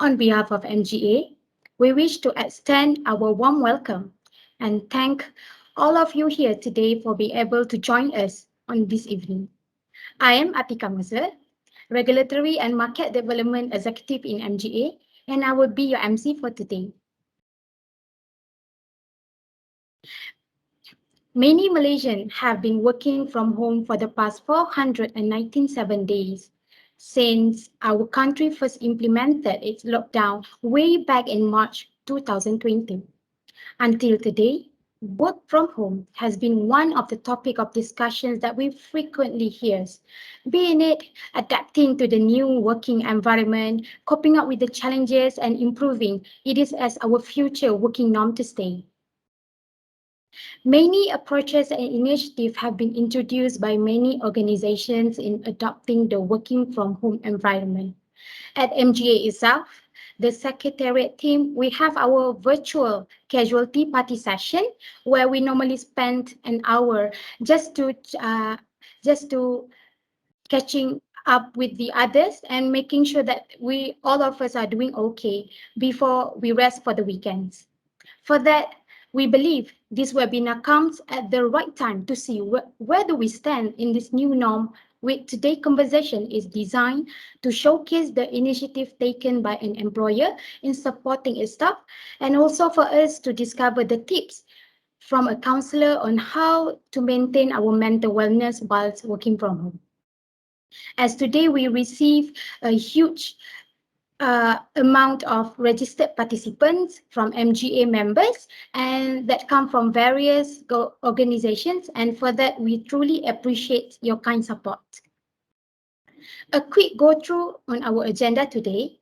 On behalf of MGA, we wish to extend our warm welcome and thank all of you here today for being able to join us on this evening. I am Atika Mazet, Regulatory and Market Development Executive in MGA, and I will be your MC for today. Many Malaysians have been working from home for the past 497 days since our country first implemented its lockdown way back in March 2020. Until today, work from home has been one of the topic of discussions that we frequently hear, be it adapting to the new working environment, coping up with the challenges and improving it is as our future working norm to stay. Many approaches and initiatives have been introduced by many organizations in adopting the working from home environment. At MGA itself, the Secretariat team, we have our virtual casualty party session where we normally spend an hour just to catching up with the others and making sure that all of us are doing okay before we rest for the weekends. For that, we believe this webinar comes at the right time to see where do we stand in this new norm. With today's conversation is designed to showcase the initiative taken by an employer in supporting its staff and also for us to discover the tips from a counselor on how to maintain our mental wellness whilst working from home. As today we receive a huge amount of registered participants from MGA members and that come from various organizations, and for that we truly appreciate your kind support. A quick go through on our agenda today.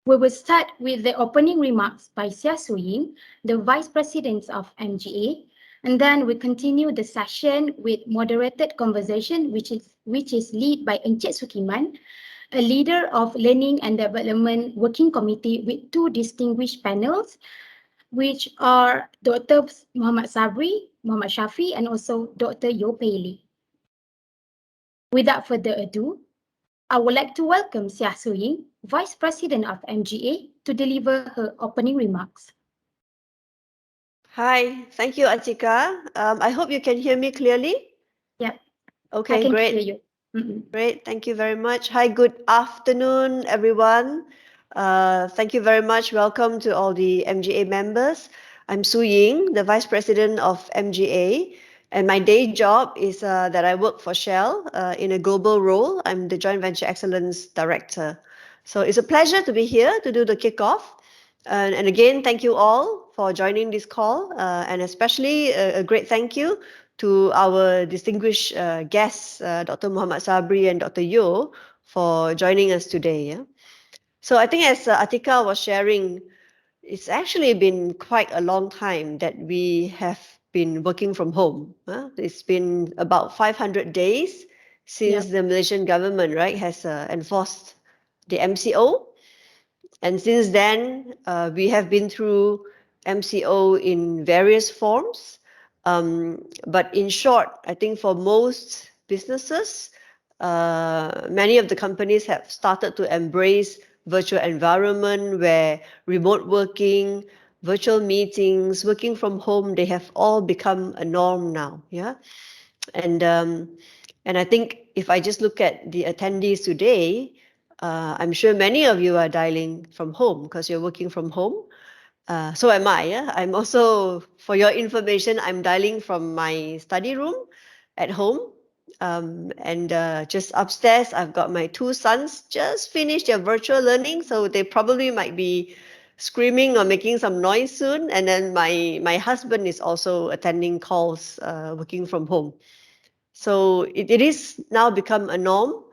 We will start with the opening remarks by Su-Ying, the Vice President of MGA, and then we continue the session with moderated conversation, which is led by Encik Sukiman, a leader of Learning and Development Working Committee with two distinguished panels, which are Dr. Mohamad Sabri, Mohamad Shaffi, and also Dr. Yeo Pei Li. Without further ado, I would like to welcome Seah Su-Ying, Vice President of MGA, to deliver her opening remarks. Hi, thank you, Atika. I hope you can hear me clearly. Yep. Okay, I can great. hear you. Great, thank you very much. Hi, good afternoon, everyone. Thank you very much. Welcome to all the MGA members. I'm Su-Ying, the Vice President of MGA, and my day job is that I work for Shell in a global role. I'm the Joint Venture Excellence Director. So it's a pleasure to be here to do the kickoff. And again, thank you all for joining this call, and especially a great thank you to our distinguished guests, Dr. Mohamad Sabri and Dr. Yeo, for joining us today. Yeah? So I think as Atika was sharing, it's actually been quite a long time that we have been working from home. It's been about 500 days since the Malaysian government, right, has enforced the MCO. And since then, we have been through MCO in various forms. But in short, I think for most businesses, many of the companies have started to embrace virtual environment where remote working, virtual meetings, working from home, they have all become a norm now. Yeah. And I think if I just look at the attendees today, I'm sure many of you are dialing from home because you're working from home. So am I. Yeah? I'm also, for your information, I'm dialing from my study room at home. And just upstairs, I've got my two sons just finished their virtual learning. So they probably might be screaming or making some noise soon. And then my husband is also attending calls, working from home. So it is now become a norm.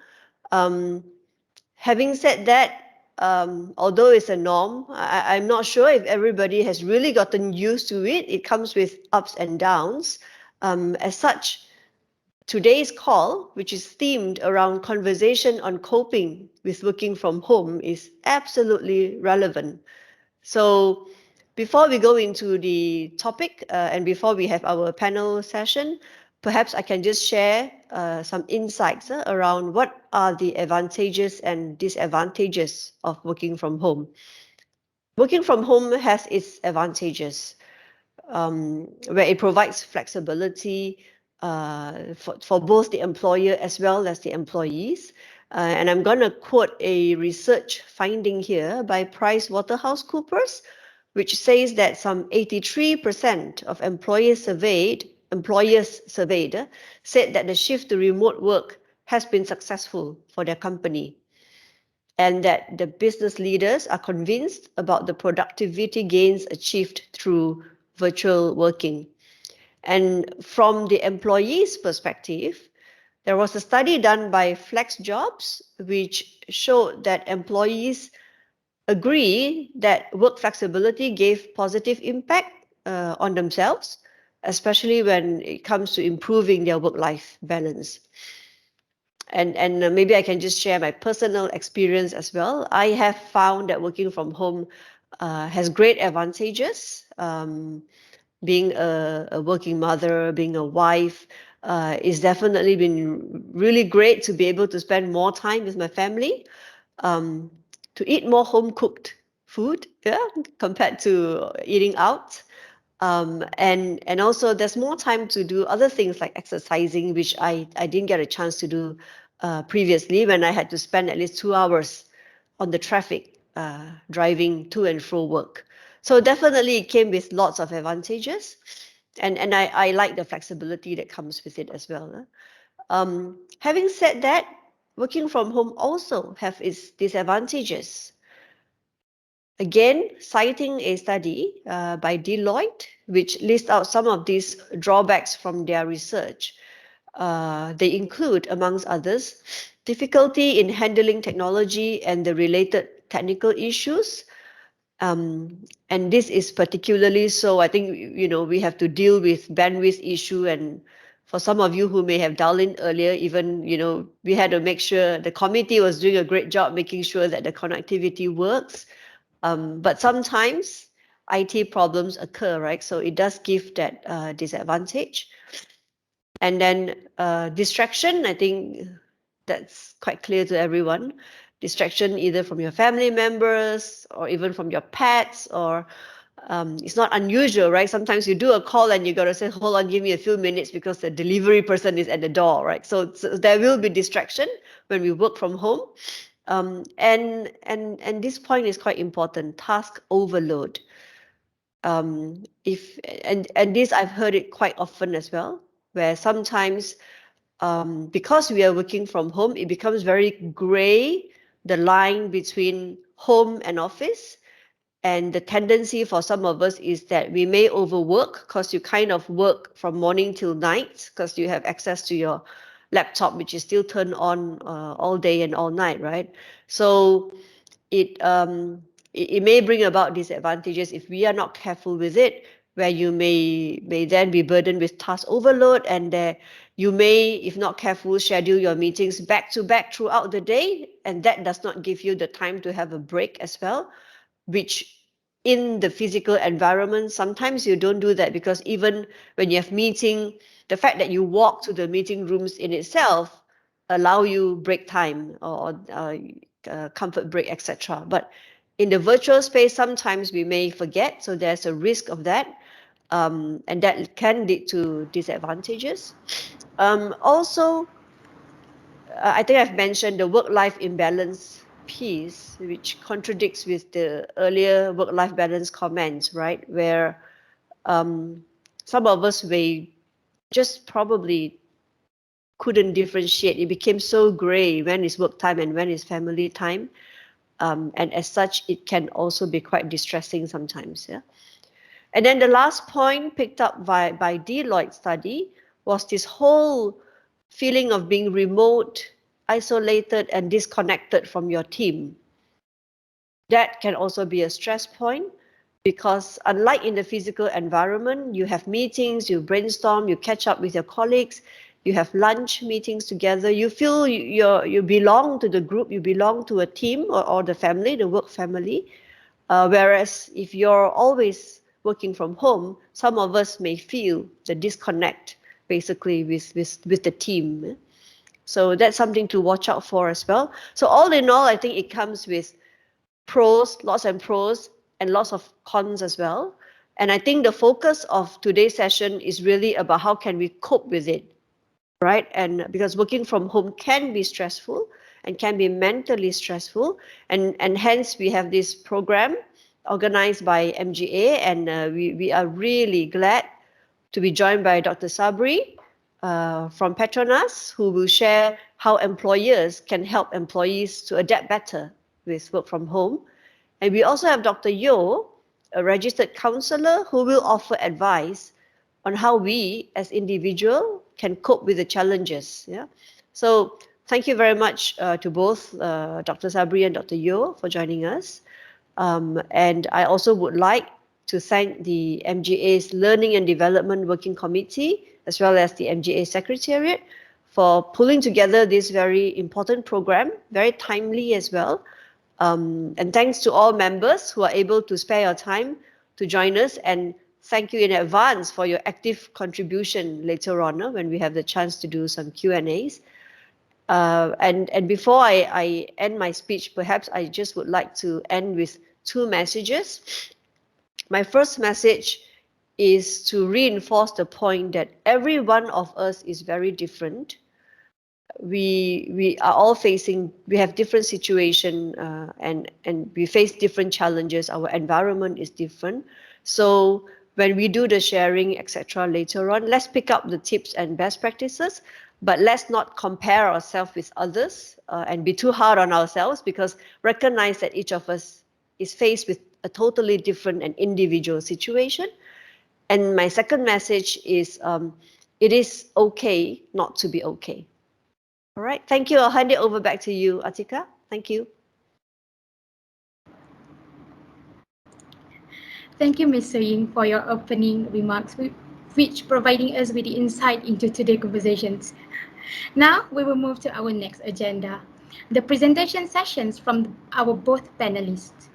Having said that, although it's a norm, I'm not sure if everybody has really gotten used to it. It comes with ups and downs. As such, today's call, which is themed around conversation on coping with working from home, is absolutely relevant. So before we go into the topic and before we have our panel session, perhaps I can just share some insights around what are the advantages and disadvantages of working from home. Working from home has its advantages, where it provides flexibility for both the employer as well as the employees. And I'm going to quote a research finding here by PricewaterhouseCoopers, which says that some 83% of employers surveyed said that the shift to remote work has been successful for their company, and that the business leaders are convinced about the productivity gains achieved through virtual working. And from the employee's perspective, there was a study done by Flex Jobs, which showed that employees agree that work flexibility gave positive impact on themselves, especially when it comes to improving their work-life balance. And maybe I can just share my personal experience as well. I have found that working from home has great advantages. Being a working mother, being a wife, it's definitely been really great to be able to spend more time with my family, to eat more home cooked food, yeah, compared to eating out. And also there's more time to do other things like exercising, which I didn't get a chance to do previously, when I had to spend at least 2 hours on the traffic driving to and fro work. So definitely it came with lots of advantages, and I like the flexibility that comes with it as well. Having said that, working from home also have its disadvantages. Again, citing a study by Deloitte, which lists out some of these drawbacks from their research. They include, amongst others, difficulty in handling technology and the related technical issues. And this is particularly so, I think, we have to deal with bandwidth issue. And for some of you who may have dialed in earlier, even, we had to make sure the committee was doing a great job making sure that the connectivity works. But sometimes IT problems occur, right? So it does give that disadvantage. And then distraction, I think that's quite clear to everyone. Distraction either from your family members or even from your pets, or it's not unusual, right? Sometimes you do a call and you got to say, hold on, give me a few minutes because the delivery person is at the door, right? So there will be distraction when we work from home. And this point is quite important, task overload. And this I've heard it quite often as well, where sometimes because we are working from home, it becomes very gray, the line between home and office. And the tendency for some of us is that we may overwork, because you kind of work from morning till night, because you have access to your laptop, which is still turned on all day and all night, right? So it may bring about disadvantages if we are not careful with it, where you may then be burdened with task overload, and you may, if not careful, schedule your meetings back to back throughout the day, and that does not give you the time to have a break as well, which in the physical environment, sometimes you don't do that, because even when you have meeting, the fact that you walk to the meeting rooms in itself allow you break time or comfort break, etc. But in the virtual space, sometimes we may forget, so there's a risk of that, and that can lead to disadvantages. Also, I think I've mentioned the work-life imbalance piece, which contradicts with the earlier work-life balance comments, right? Where some of us may just probably couldn't differentiate. It became so gray when is work time and when is family time. And as such, it can also be quite distressing sometimes. Yeah. And then the last point picked up by Deloitte study was this whole feeling of being remote, isolated, and disconnected from your team. That can also be a stress point, because unlike in the physical environment, you have meetings, you brainstorm, you catch up with your colleagues, you have lunch meetings together, you feel you belong to the group, you belong to a team or the family, the work family. Whereas if you're always working from home, some of us may feel the disconnect basically with the team. So that's something to watch out for as well. So all in all, I think it comes with pros, lots and pros, and lots of cons as well. And I think the focus of today's session is really about how can we cope with it, right? And because working from home can be stressful and can be mentally stressful, and hence we have this program organized by MGA, and we are really glad to be joined by Dr. Sabri from PETRONAS, who will share how employers can help employees to adapt better with work from home. And we also have Dr. Yeo, a registered counsellor, who will offer advice on how we as individuals can cope with the challenges. Yeah. So thank you very much to both Dr. Sabri and Dr. Yeo for joining us. And I also would like to thank the MGA's Learning and Development Working Committee, as well as the MGA Secretariat, for pulling together this very important program, very timely as well. And thanks to all members who are able to spare your time to join us, and thank you in advance for your active contribution later on when we have the chance to do some Q&As. And before I end my speech, perhaps I just would like to end with two messages. My first message is to reinforce the point that every one of us is very different. We are all facing, we have different situation, and we face different challenges. Our environment is different. So when we do the sharing, etc., later on, let's pick up the tips and best practices, but let's not compare ourselves with others and be too hard on ourselves, because recognize that each of us is faced with a totally different and individual situation. And my second message is it is okay not to be okay. All right, thank you. I'll hand it over back to you, Atika. Thank you. Thank you, Ms. Su-Ying, for your opening remarks, which providing us with the insight into today's conversations. Now we will move to our next agenda, the presentation sessions from our both panelists.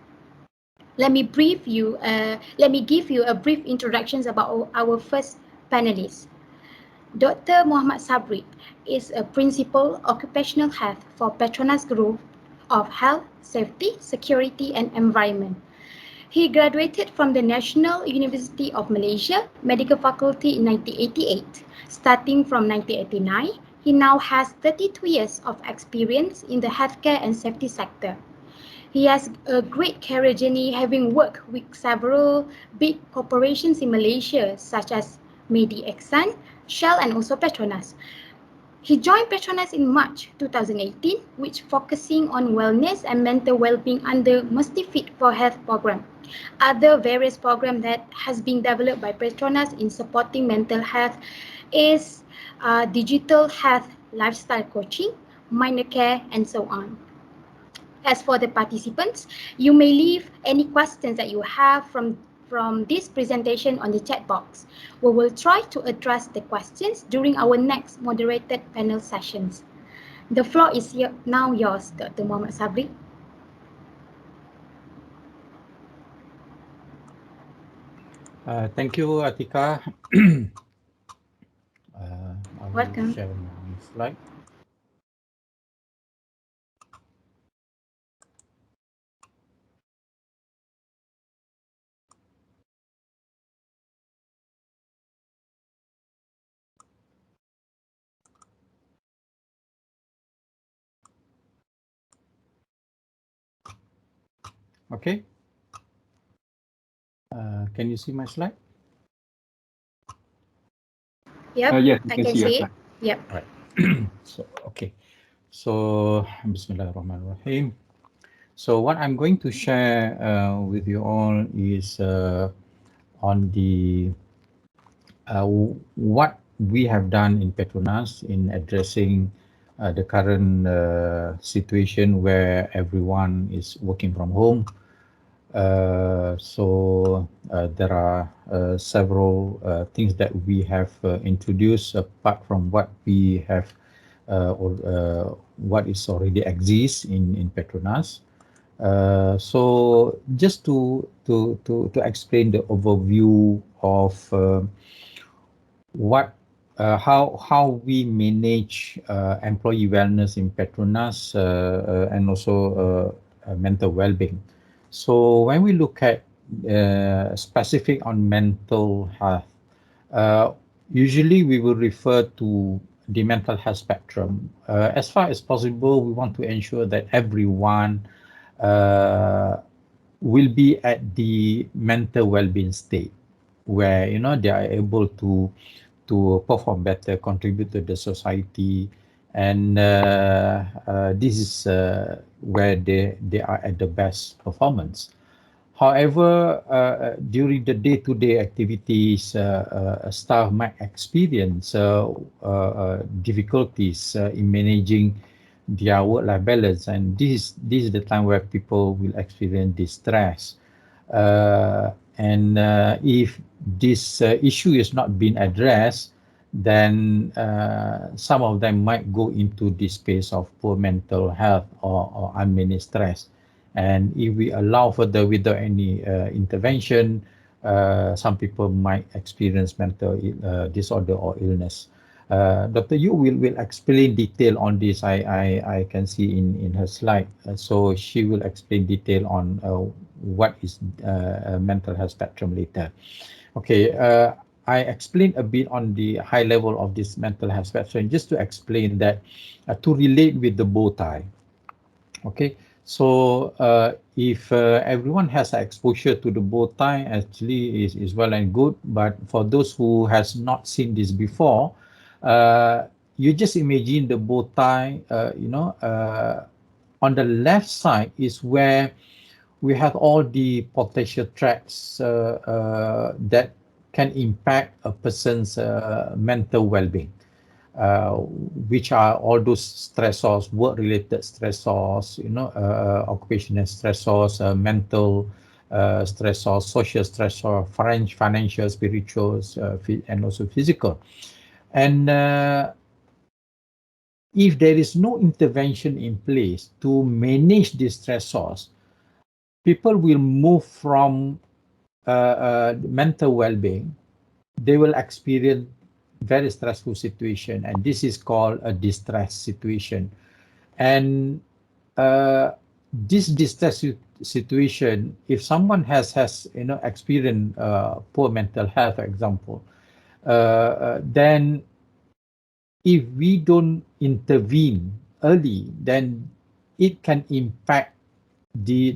Let me give you a brief introduction about our first panelist. Dr. Mohamad Sabri is a principal occupational health for PETRONAS Group of Health, Safety, Security and Environment. He graduated from the National University of Malaysia Medical Faculty in 1988. Starting from 1989, he now has 32 years of experience in the healthcare and safety sector. He has a great career journey, having worked with several big corporations in Malaysia, such as Exxon, Shell and also PETRONAS. He joined PETRONAS in March 2018, which focusing on wellness and mental well-being under Mesti Fit for Health program. Other various programs that has been developed by PETRONAS in supporting mental health is digital health, lifestyle coaching, minor care, and so on. As for the participants, you may leave any questions that you have from this presentation on the chat box. We will try to address the questions during our next moderated panel sessions. The floor is now yours, Dr. Mohamad Sabri. Thank you, Atika. I will Welcome. share my slide. Okay. Can you see my slide? Yep, Yes, I you can see your see it. slide. Yep. All right. So, okay. So, Bismillahirrahmanirrahim. So, what I'm going to share with you all is on the what we have done in PETRONAS in addressing the current situation where everyone is working from home. So there are several things that we have introduced apart from what we have or what is already exists in PETRONAS. So just to explain the overview of what how we manage employee wellness in PETRONAS and also mental well-being. So when we look at specific on mental health, usually we will refer to the mental health spectrum. As far as possible, we want to ensure that everyone will be at the mental well-being state where they are able to perform better, contribute to the society, and this is where they are at the best performance. However, during the day-to-day activities, staff might experience difficulties in managing their work-life balance, and this is the time where people will experience distress. And if this issue is not being addressed, then some of them might go into this space of poor mental health or unmanaged stress. And if we allow further without any intervention, some people might experience mental disorder or illness. Dr. Yu will explain detail on this. I can see in her slide. So she will explain detail on what is mental health spectrum later. Okay, I explained a bit on the high level of this mental health spectrum just to explain that to relate with the bow tie. Okay, so if everyone has exposure to the bow tie, actually is well and good. But for those who has not seen this before, you just imagine the bow tie. On the left side is where we have all the potential threats that can impact a person's mental well-being. Which are all those stressors, work-related stressors, occupational stressors, mental stressors, social stressors, financial, spiritual, and also physical. And if there is no intervention in place to manage these stressors, people will move from mental well-being. They will experience very stressful situation, and this is called a distress situation. And this distress situation, if someone has experienced poor mental health, for example, then if we don't intervene early, then it can impact there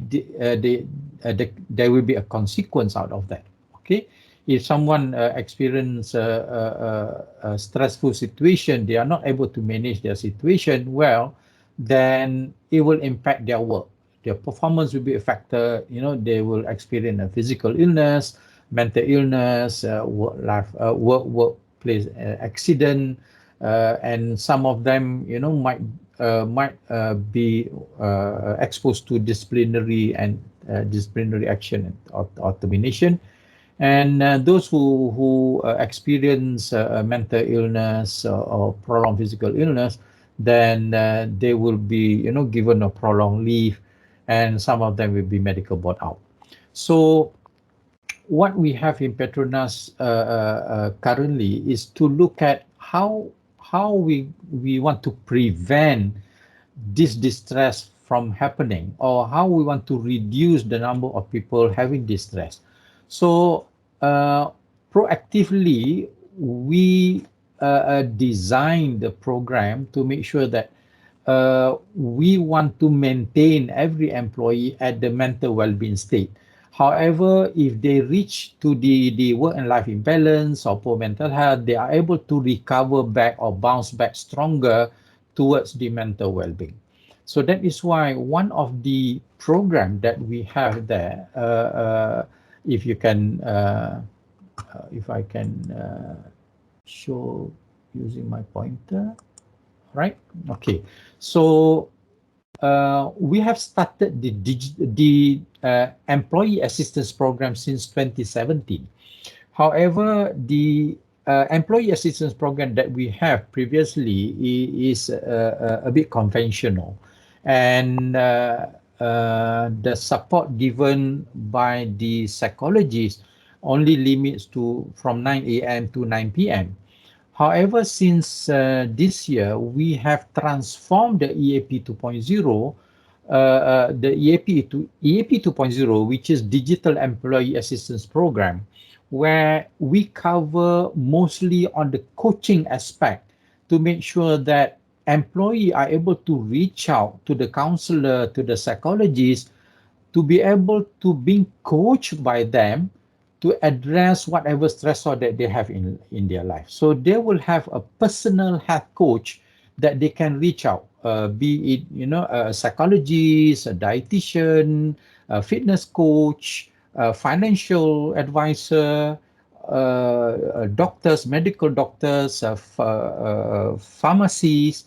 will be a consequence out of that. Okay, if someone experience a stressful situation, they are not able to manage their situation well, then it will impact their work. Their performance will be affected. They will experience a physical illness, mental illness, workplace accident, and some of them, might be exposed to disciplinary action or termination. And those who experience mental illness or prolonged physical illness, then they will be given a prolonged leave, and some of them will be medical board out. So what we have in PETRONAS currently is to look at how we want to prevent this distress from happening, or how we want to reduce the number of people having distress. So proactively, we design the program to make sure that we want to maintain every employee at the mental well-being state. However, if they reach to the work and life imbalance or poor mental health, they are able to recover back or bounce back stronger towards the mental well-being. So that is why one of the program that we have there, if you can, if I can show using my pointer, right? Okay, so we have started the employee assistance program since 2017. However, the employee assistance program that we have previously is a bit conventional, and the support given by the psychologists only limits to from 9 a.m. to 9 p.m. However, since this year, we have transformed the EAP 2.0, the EAP 2.0, which is Digital Employee Assistance Program, where we cover mostly on the coaching aspect to make sure that employee are able to reach out to the counselor, to the psychologist, to be able to being coached by them to address whatever stressor that they have in their life. So they will have a personal health coach that they can reach out, be it, a psychologist, a dietitian, a fitness coach, a financial advisor, doctors, medical doctors, pharmacies,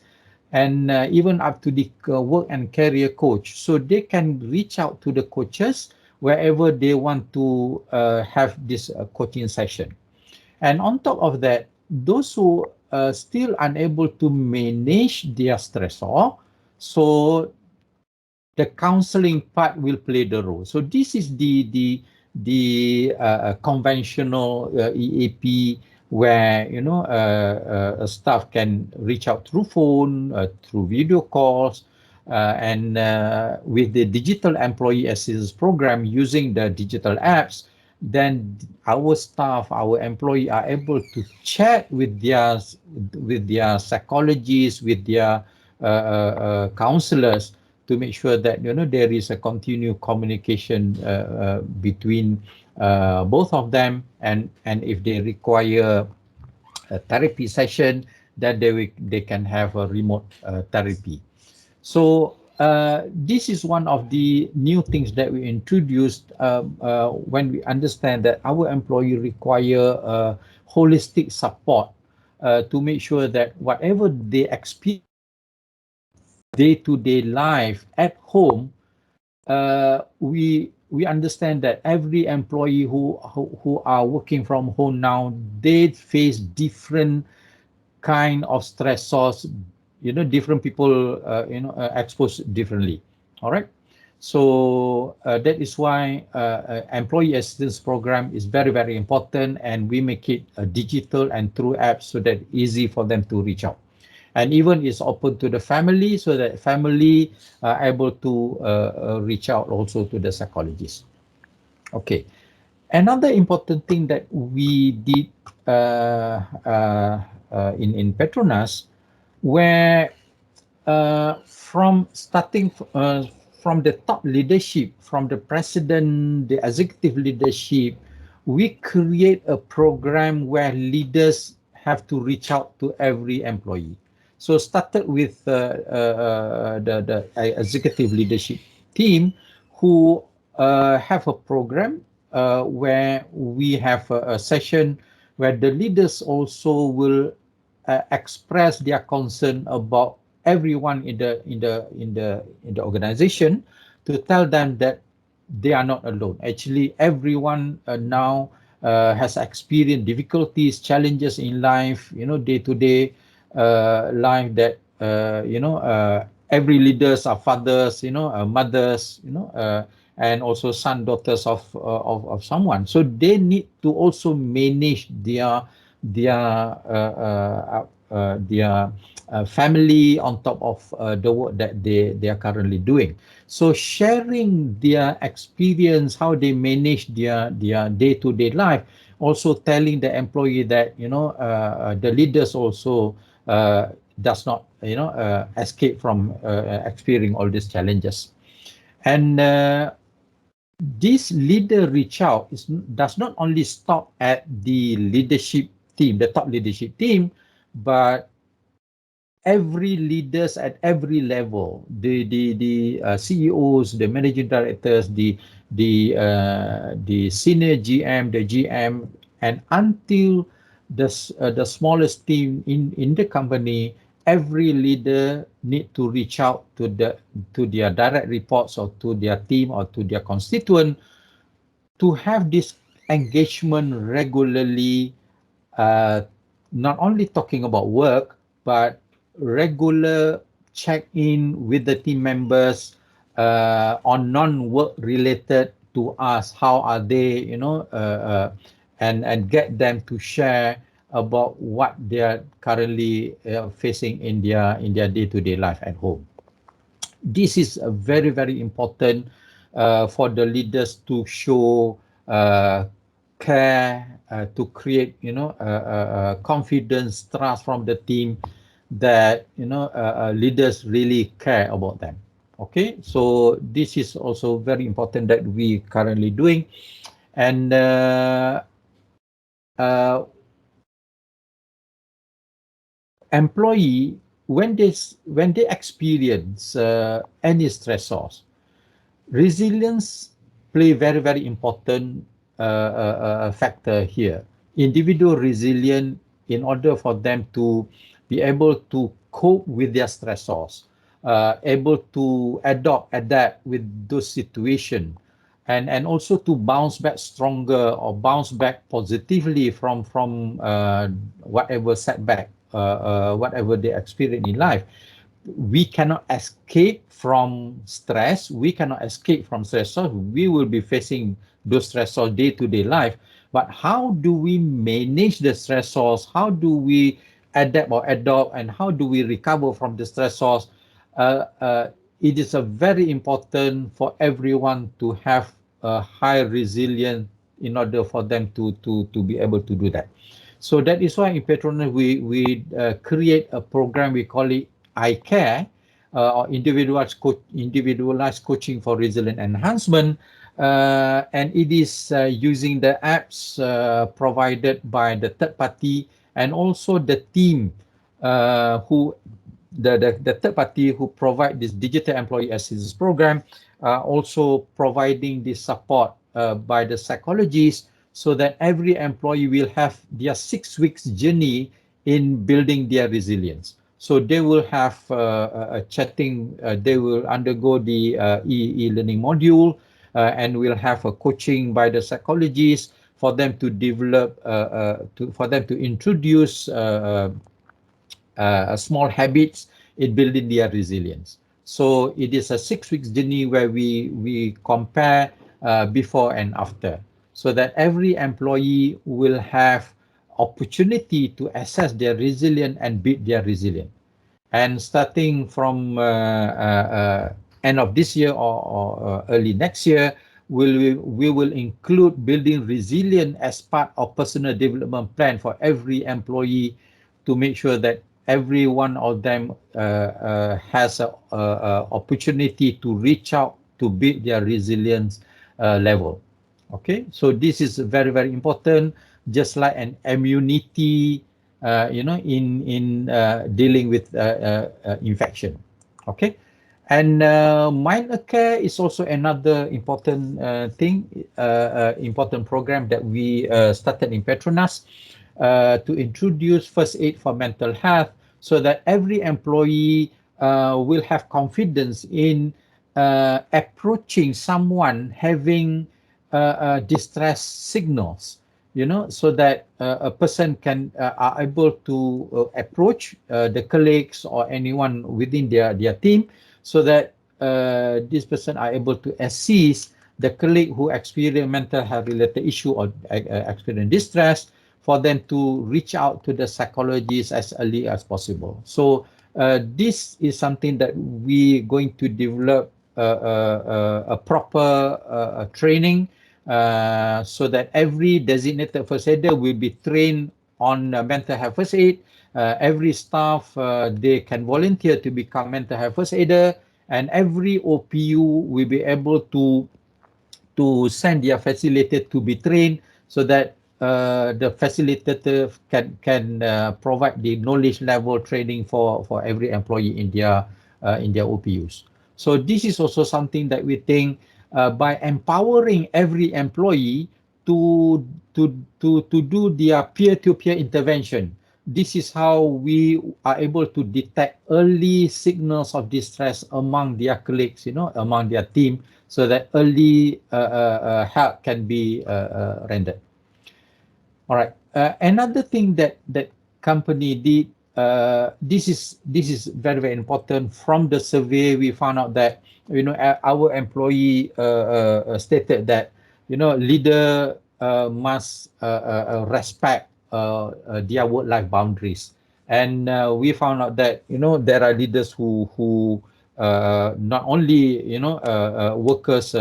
and even up to the work and career coach. So they can reach out to the coaches wherever they want to have this coaching session. And on top of that, those who are still unable to manage their stressor, so the counseling part will play the role. So this is the conventional EAP where staff can reach out through phone, through video calls, and with the digital employee assistance program using the digital apps, then our staff, our employee are able to chat with their psychologists, with their counselors, to make sure that there is a continued communication between both of them, and if they require a therapy session, that they can have a remote therapy. So this is one of the new things that we introduced when we understand that our employee require holistic support to make sure that whatever they experience day-to-day life at home, we understand that every employee who are working from home now, they face different kind of stressors. Different people exposed differently. All right. So that is why employee assistance program is very, very important, and we make it digital and through apps so that easy for them to reach out. And even it's open to the family, so that family are able to reach out also to the psychologist. Okay. Another important thing that we did in PETRONAS, where from starting from the top leadership, from the president, the executive leadership, we create a program where leaders have to reach out to every employee. So started with the executive leadership team, who have a program where we have a session where the leaders also will express their concern about everyone in the organization, to tell them that they are not alone. Actually, everyone now has experienced difficulties, challenges in life, day-to-day life, that every leaders are fathers, mothers, and also son, daughters of someone. So they need to also manage their family on top of the work that they are currently doing. So sharing their experience, how they manage their day-to-day life, also telling the employee that the leaders also does not escape from experiencing all these challenges. And this leader reach out does not only stop at the leadership team, the top leadership team, but every leaders at every level, the CEOs, the managing directors, the senior GM, the GM, and until the smallest team in the company, every leader need to reach out to their direct reports, or to their team, or to their constituent, to have this engagement regularly, not only talking about work, but regular check-in with the team members on non-work related to us. How are they, and get them to share about what they are currently facing in their day-to-day life at home. This is a very, very important for the leaders to show care, to create, confidence, trust from the team that, leaders really care about them. Okay, so this is also very important that we currently doing. And uh, employee, when they experience any stressors, resilience play very, very important factor here. Individual resilient, in order for them to be able to cope with their stressors, able to adapt with those situations, and also to bounce back stronger or bounce back positively from whatever setback, whatever they experience in life. We cannot escape from stress. We cannot escape from stressors. We will be facing those stressors day-to-day life. But how do we manage the stressors? How do we adapt or adopt? And how do we recover from the stressors? It is a very important for everyone to have a high resilience in order for them to be able to do that. So that is why in PETRONAS we create a program, we call it I Care, or individualized coaching for resilient enhancement, and it is using the apps provided by the third party, and also the team who the third party who provide this digital employee assistance program, also providing the support by the psychologists, so that every employee will have their 6 weeks journey in building their resilience. So they will have a chatting, they will undergo the e-learning module, and will have a coaching by the psychologist for them to develop, for them to introduce small habits in building their resilience. So it is a 6 weeks journey where we compare before and after, so that every employee will have opportunity to assess their resilience and build their resilience. And starting from end of this year or early next year, we will include building resilience as part of personal development plan for every employee, to make sure that every one of them has a opportunity to reach out to build their resilience level. Okay, so this is very, very important, just like an immunity, in dealing with infection. Okay, and minor care is also another important thing, important program that we started in PETRONAS, to introduce first aid for mental health, so that every employee will have confidence in approaching someone having distress signals, so that a person can are able to approach the colleagues or anyone within their team, so that this person are able to assist the colleague who experience mental health related issue or experience distress, for them to reach out to the psychologist as early as possible. So this is something that we going to develop a proper training, so that every designated first aider will be trained on mental health first aid. Every staff, they can volunteer to become mental health first aider, and every OPU will be able to send their facilitator to be trained, so that the facilitator can provide the knowledge level training for every employee in their OPUs. So this is also something that we think, by empowering every employee to do their peer-to-peer intervention. This is how we are able to detect early signals of distress among their colleagues, among their team, so that early help can be rendered. All right. Another thing that company did, this is very, very important. From the survey, we found out that our employee stated that leader must respect their work-life boundaries. And we found out that there are leaders who not only workers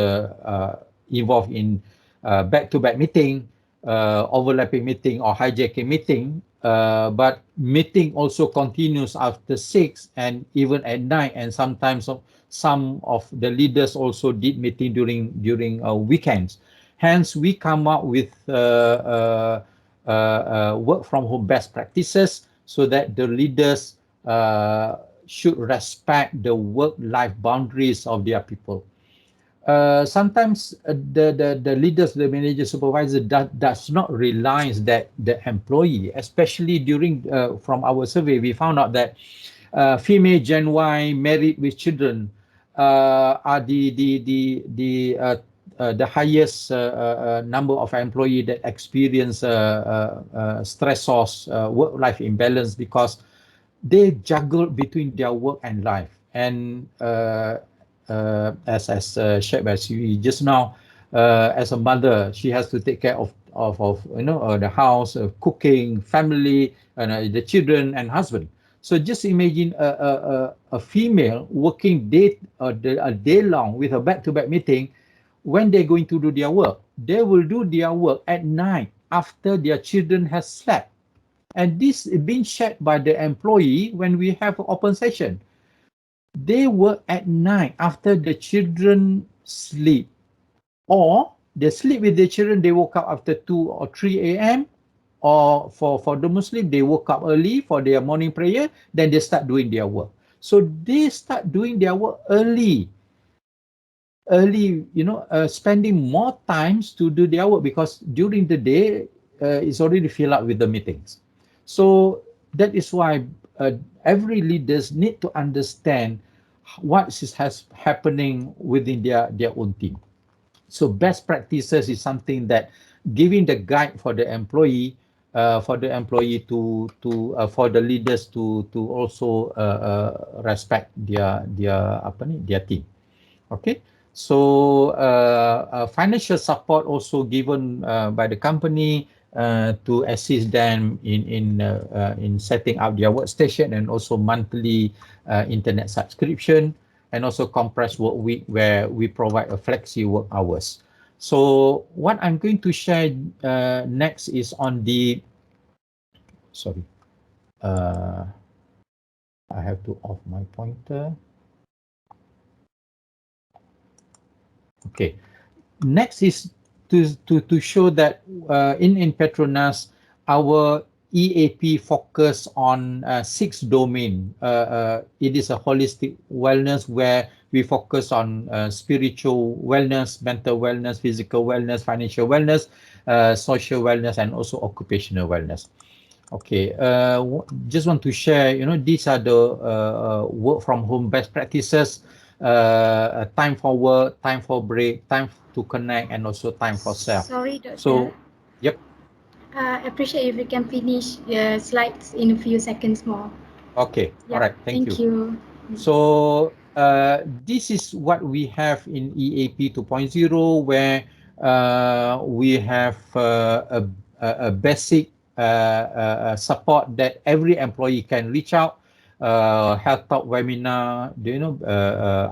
involved in back-to-back meeting, overlapping meeting or hijacking meeting, but meeting also continues after 6 and even at night, and sometimes some of the leaders also did meeting during weekends. Hence, we come up with work from home best practices so that the leaders should respect the work-life boundaries of their people. Sometimes the leaders, the manager, supervisor does not realize that the employee, especially during from our survey, we found out that female Gen Y married with children are the highest number of employee that experience stressors, work-life imbalance, because they juggle between their work and life. And as shared by Su-Ying just now, as a mother, she has to take care of the house, cooking, family, and the children and husband. So just imagine a female working a day long with a back-to-back meeting. When they're going to do their work, they will do their work at night after their children has slept. And this is being shared by the employee when we have an open session. They work at night after the children sleep, or they sleep with the children, they woke up after 2 or 3 a.m. Or for the Muslim, they woke up early for their morning prayer, then they start doing their work. So they start doing their work early, spending more times to do their work, because during the day it's already filled up with the meetings. So that is why every leaders need to understand what is happening within their own team. So best practices is something that giving the guide for the employee, for the leaders to also respect their team. Okay. So financial support also given by the company to assist them in setting up their workstation, and also monthly internet subscription, and also compressed work week where we provide a flexi work hours. So what I'm going to share next is on the, sorry, I have to off my pointer. Okay, next is to show that in PETRONAS, our EAP focus on 6 domain. It is a holistic wellness where we focus on spiritual wellness, mental wellness, physical wellness, financial wellness, social wellness, and also occupational wellness. Okay, just want to share, these are the work from home best practices. Time for work, time for break, time to connect, and also time for self. Sorry, Doctor. So, yep. Appreciate if you can finish the slides in a few seconds more. Okay. Yep. All right. Thank you. Thank you. So this is what we have in EAP 2.0, where we have a basic support that every employee can reach out. Health talk webinar,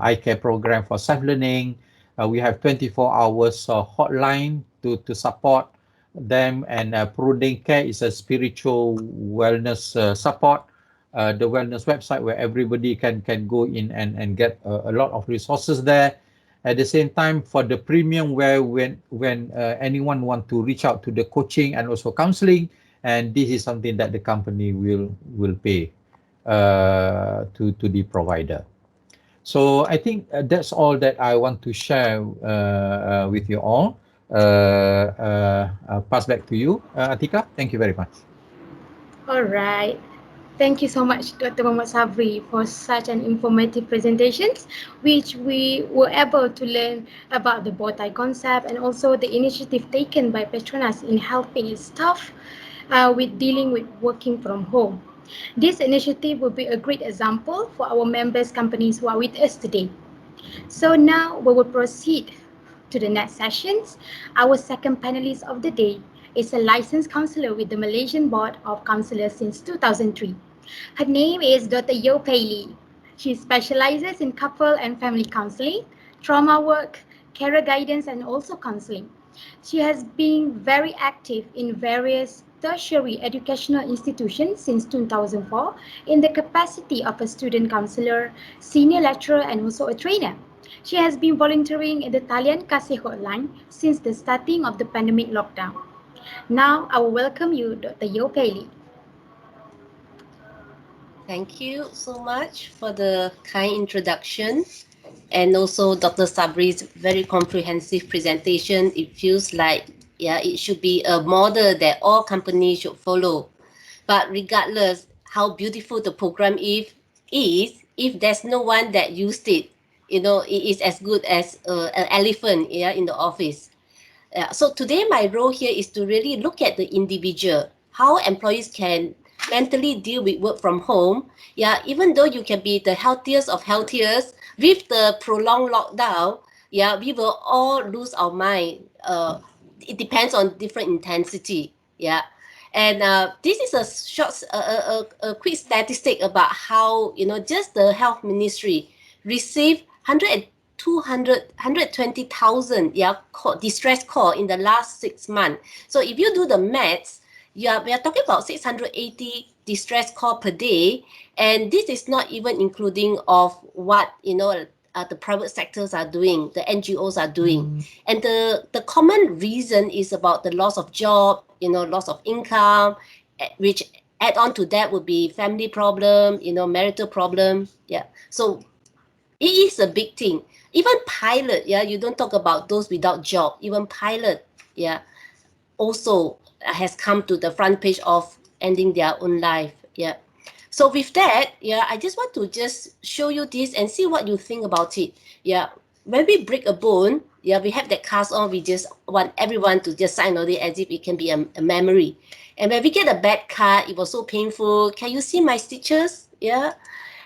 eye care program for self-learning. We have 24 hours hotline to support them, and Pruding Care is a spiritual wellness support. The wellness website where everybody can go in and get a lot of resources there. At the same time, for the premium, where when anyone want to reach out to the coaching and also counseling, and this is something that the company will pay to the provider. So I think that's all that I want to share with you all. I'll pass back to you, Atika. Thank you very much. All right. Thank you so much, Dr. Mohamad Sabri, for such an informative presentation, which we were able to learn about the bowtie concept and also the initiative taken by PETRONAS in helping its staff with dealing with working from home. This initiative will be a great example for our members companies who are with us today. So now we will proceed to the next sessions. Our second panelist of the day is a licensed counsellor with the Malaysian Board of Counsellors since 2003. Her name is Dr. Yeo Pei Li. She specializes in couple and family counselling, trauma work, career guidance, and also counselling. She has been very active in various tertiary educational institutions since 2004 in the capacity of a student counsellor, senior lecturer, and also a trainer. She has been volunteering in the Talian Kasih Hotline since the starting of the pandemic lockdown. Now, I will welcome you, Dr. Yeo Pei Li. Thank you so much for the kind introduction and also Dr. Sabri's very comprehensive presentation. It feels like, yeah, it should be a model that all companies should follow. But regardless how beautiful the program is, if there's no one that used it, it is as good as an elephant, yeah, in the office. So today my role here is to really look at the individual, how employees can mentally deal with work from home. Yeah, even though you can be the healthiest of healthiest, with the prolonged lockdown, yeah, we will all lose our mind. It depends on different intensity. Yeah. And this is a short, a quick statistic about how, just the health ministry received 120,000 distress call in the last 6 months. So if you do the maths, we are talking about 680 distress call per day, and this is not even including of what the private sectors are doing, the NGOs are doing. And the common reason is about the loss of job, loss of income, which add on to that would be family problem, marital problem. Yeah. So it is a big thing. Even pilot, yeah, you don't talk about those without job. Even pilot, yeah, also has come to the front page of ending their own life. Yeah. So with that, yeah, I just want to just show you this and see what you think about it. Yeah. When we break a bone, yeah, we have that cast on. We just want everyone to just sign on it as if it can be a memory. And when we get a bad cut, it was so painful. Can you see my stitches? Yeah.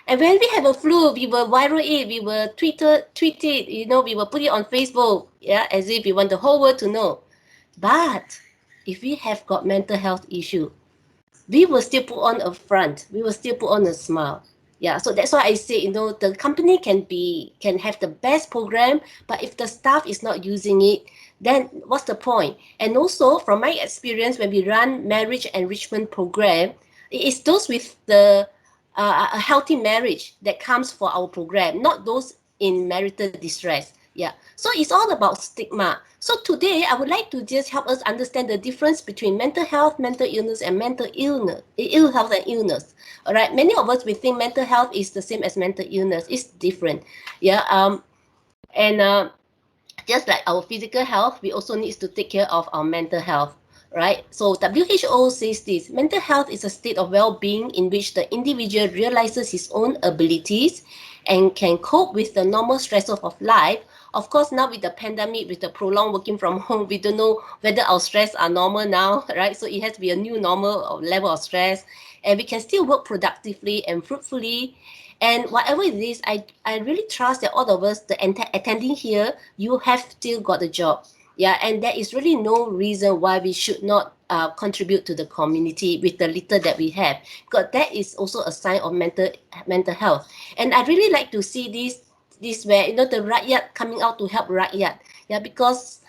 And when we have a flu, we will viral it, we will tweet it, we will put it on Facebook, yeah, as if we want the whole world to know. But if we have got mental health issue, we will still put on a front, we will still put on a smile. Yeah, so that's why I say, the company can have the best program, but if the staff is not using it, then what's the point? And also from my experience, when we run marriage enrichment program, it is those with a healthy marriage that comes for our program, not those in marital distress. Yeah. So it's all about stigma. So today I would like to just help us understand the difference between mental health, mental illness, and mental illness, ill health and illness. All right. Many of us, we think mental health is the same as mental illness. It's different. Yeah. And just like our physical health, we also need to take care of our mental health. Right? So WHO says this: mental health is a state of well-being in which the individual realizes his own abilities and can cope with the normal stresses of life. Of course, now with the pandemic, with the prolonged working from home, we don't know whether our stress are normal now, right? So it has to be a new normal level of stress, and we can still work productively and fruitfully. And whatever it is, I really trust that all of us, the attending here, you have still got a job. Yeah, and there is really no reason why we should not contribute to the community with the little that we have, because that is also a sign of mental health. And I really like to see this where the rakyat coming out to help rakyat. Yeah, because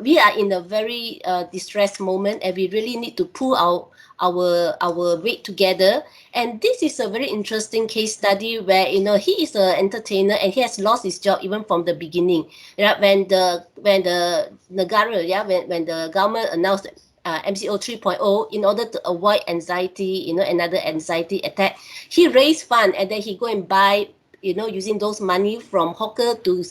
we are in a very distressed moment, and we really need to pull our weight together. And this is a very interesting case study where he is an entertainer and he has lost his job even from the beginning. Yeah, when the negara, yeah, when the government announced MCO 3.0 in order to avoid anxiety, another anxiety attack, he raised fund and then he go and buy, using those money from hawker to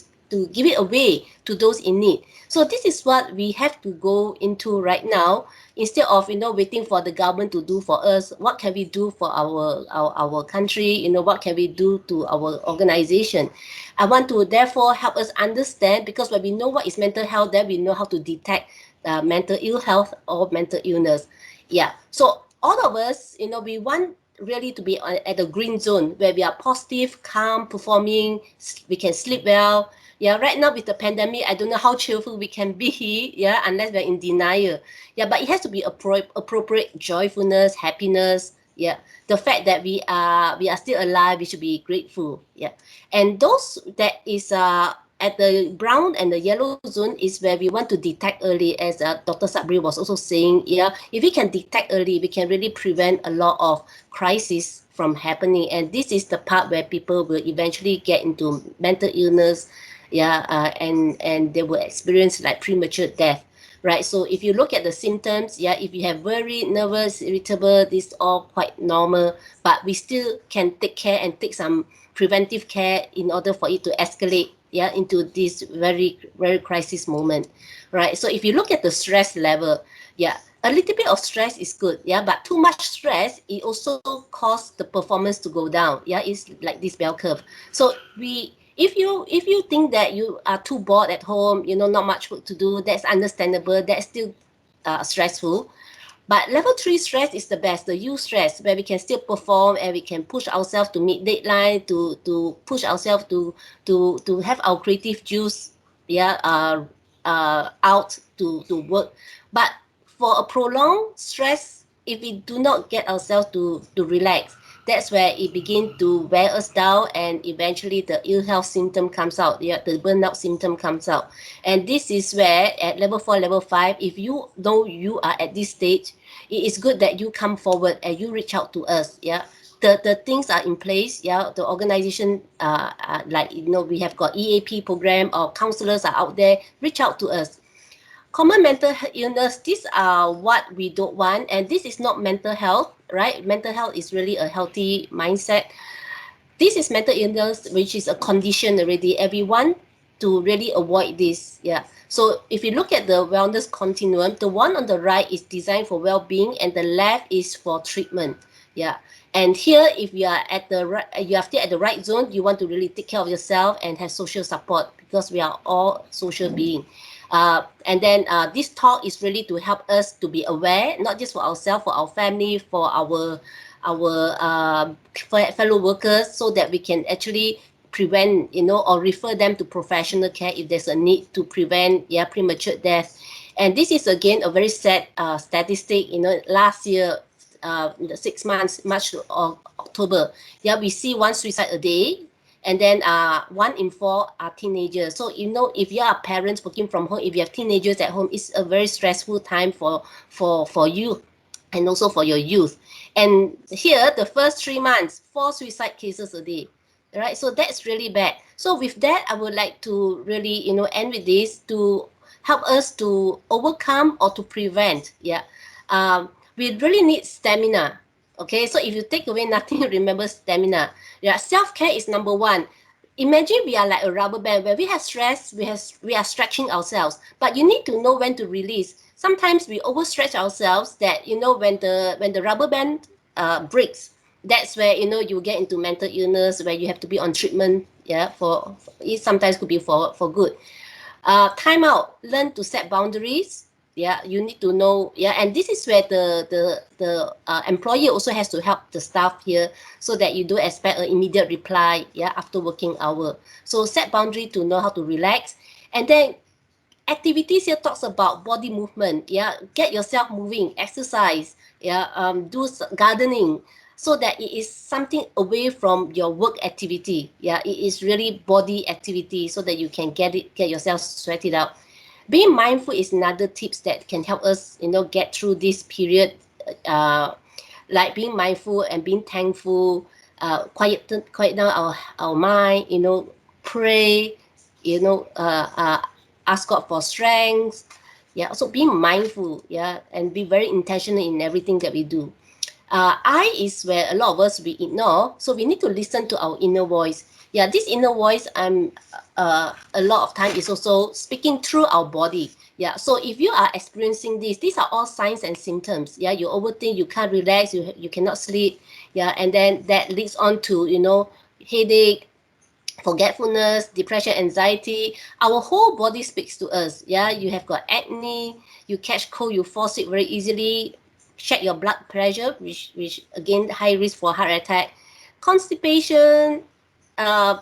give it away to those in need. So this is what we have to go into right now. Instead of waiting for the government to do for us, what can we do for our country? What can we do to our organization? I want to therefore help us understand, because when we know what is mental health, then we know how to detect mental ill health or mental illness. Yeah. So all of us, we want really to be at the green zone where we are positive, calm, performing, we can sleep well, Yeah, right now with the pandemic, I don't know how cheerful we can be, yeah, unless we're in denial. Yeah, but it has to be appropriate joyfulness, happiness. Yeah, the fact that we are still alive, we should be grateful. Yeah, and those that is at the brown and the yellow zone is where we want to detect early, as Dr. Sabri was also saying. Yeah, if we can detect early, we can really prevent a lot of crisis from happening. And this is the part where people will eventually get into mental illness, yeah, and they will experience like premature death. Right, so if you look at the symptoms, yeah, if you have worried, nervous, irritable, this is all quite normal, but we still can take care and take some preventive care in order for it to escalate, yeah, into this very, very crisis moment, right? So if you look at the stress level, yeah, a little bit of stress is good, yeah, but too much stress, it also causes the performance to go down, yeah, it's like this bell curve. So if you think that you are too bored at home, not much work to do, that's understandable, that's still stressful. But level 3 stress is the best, the U stress, where we can still perform and we can push ourselves to meet deadline, to push ourselves to have our creative juice, yeah, out to work. But for a prolonged stress, if we do not get ourselves to relax, that's where it begins to wear us down, and eventually the ill health symptom comes out, yeah, the burnout symptom comes out. And this is where at level 4, level 5, if you know you are at this stage, it is good that you come forward and you reach out to us, yeah. The things are in place, yeah, the organization, like, we have got EAP program, or counselors are out there, reach out to us. Common mental illness, these are what we don't want, and this is not mental health, right? Mental health is really a healthy mindset. This is mental illness, which is a condition already. Everyone to really avoid this. Yeah. So if you look at the wellness continuum, the one on the right is designed for well-being, and the left is for treatment. Yeah. And here, if you are at the right, you are still at the right zone, you want to really take care of yourself and have social support, because we are all social beings. And then this talk is really to help us to be aware, not just for ourselves, for our family, for our fellow workers, so that we can actually prevent, or refer them to professional care if there's a need to prevent, yeah, premature death. And this is again a very sad statistic. Last year, in the 6 months, March to October, yeah, we see one suicide a day, and then 1 in 4 are teenagers. So if you are parents working from home, if you have teenagers at home, it's a very stressful time for you, and also for your youth. And here, the first 3 months, 4 suicide cases a day, right? So that's really bad. So with that, I would like to really, end with this, to help us to overcome or to prevent. Yeah, we really need stamina. Okay, so if you take away nothing, remember stamina. Yeah, self-care is number 1. Imagine we are like a rubber band. Where we have stress, we are stretching ourselves, but you need to know when to release. Sometimes we overstretch ourselves, that when the rubber band breaks, that's where you get into mental illness, where you have to be on treatment. Yeah, for it sometimes could be for good. Time out, learn to set boundaries. Yeah, you need to know. Yeah, and this is where the employer also has to help the staff here, so that you do expect an immediate reply, yeah, after working hour. So set boundary to know how to relax. And then activities here talks about body movement. Yeah, get yourself moving, exercise. Yeah, do gardening, so that it is something away from your work activity. Yeah, it is really body activity, so that you can get yourself sweated out. Being mindful is another tips that can help us, get through this period. Like being mindful and being thankful, quiet down our mind, pray, ask God for strength. Yeah, also being mindful, yeah, and be very intentional in everything that we do. I is where a lot of us we ignore, so we need to listen to our inner voice. Yeah, this inner voice, a lot of time is also speaking through our body. Yeah, so if you are experiencing this, these are all signs and symptoms. Yeah, you overthink, you can't relax, you cannot sleep. Yeah, and then that leads on to headache, forgetfulness, depression, anxiety. Our whole body speaks to us. Yeah, you have got acne, you catch cold, you fall sick very easily. Check your blood pressure, which again high risk for heart attack. Constipation,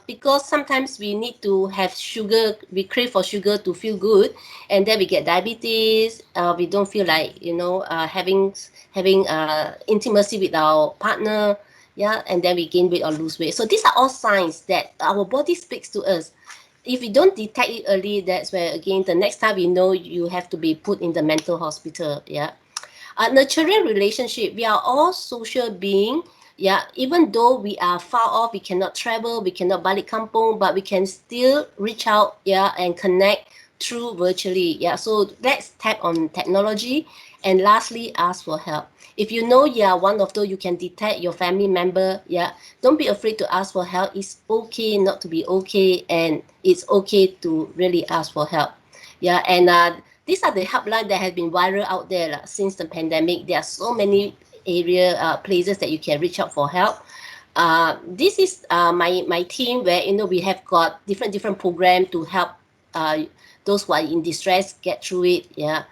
because sometimes we need to have sugar, we crave for sugar to feel good, and then we get diabetes. We don't feel like having intimacy with our partner, yeah, and then we gain weight or lose weight. So these are all signs that our body speaks to us. If we don't detect it early, that's where again the next time we know, you have to be put in the mental hospital. Yeah. Nurturing relationship, we are all social being. Yeah, even though we are far off, we cannot travel, we cannot balik kampung, but we can still reach out, yeah, and connect through virtually. Yeah, so let's tap on technology. And lastly, ask for help. If you know you are one of those, you can detect your family member, yeah, don't be afraid to ask for help. It's okay not to be okay, and it's okay to really ask for help. Yeah, and these are the helpline that have been viral out there since the pandemic. There are so many places that you can reach out for help. This is my team, where we have got different program to help those who are in distress get through it. Yeah.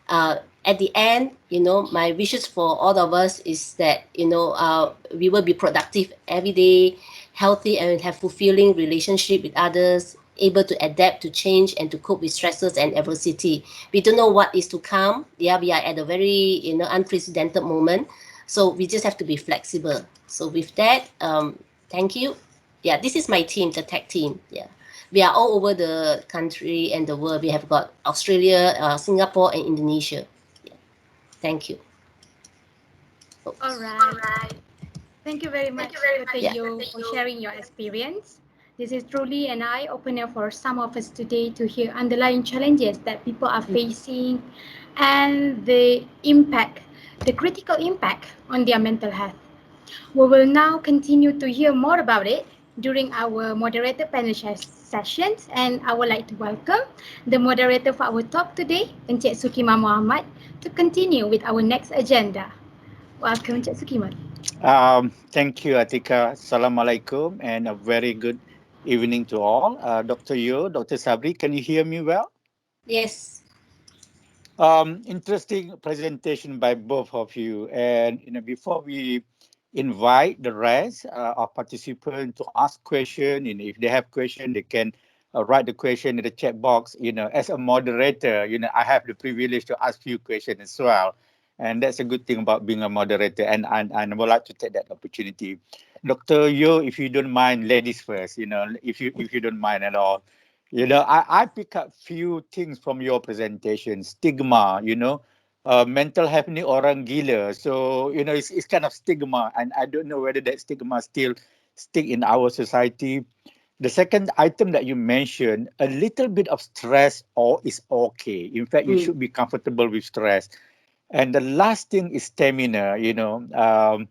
At the end, my wishes for all of us is that we will be productive every day, healthy, and have fulfilling relationship with others, able to adapt to change and to cope with stresses and adversity. We don't know what is to come. Yeah, we are at a very unprecedented moment, so we just have to be flexible. So with that, thank you. Yeah, this is my team, the tech team. Yeah, we are all over the country and the world. We have got Australia, Singapore, and Indonesia. Yeah. Thank you. All Oops. right. Thank you very much, Dr. Yeah. Yeo, for sharing your experience. This is truly an eye opener for some of us today to hear underlying challenges that people are facing and the impact, the critical impact on their mental health. We will now continue to hear more about it during our moderator panel sessions, and I would like to welcome the moderator for our talk today, Encik Sukiman Mohamad, to continue with our next agenda. Welcome, Encik Sukiman. Thank you, Atika. Assalamualaikum and a very good evening to all. Dr. Yeo, Dr. Sabri, can you hear me well? Yes. Interesting presentation by both of you. And before we invite the rest of participants to ask question, if they have question, they can write the question in the chat box. As a moderator, I have the privilege to ask you questions as well. And that's a good thing about being a moderator. And I would like to take that opportunity. Dr. Yeo, if you don't mind, ladies first, if you don't mind at all. I pick up few things from your presentation. Stigma, mental health ni orang gila. So, it's kind of stigma. And I don't know whether that stigma still stick in our society. The second item that you mentioned, a little bit of stress or is okay. In fact, you should be comfortable with stress. And the last thing is stamina. I'm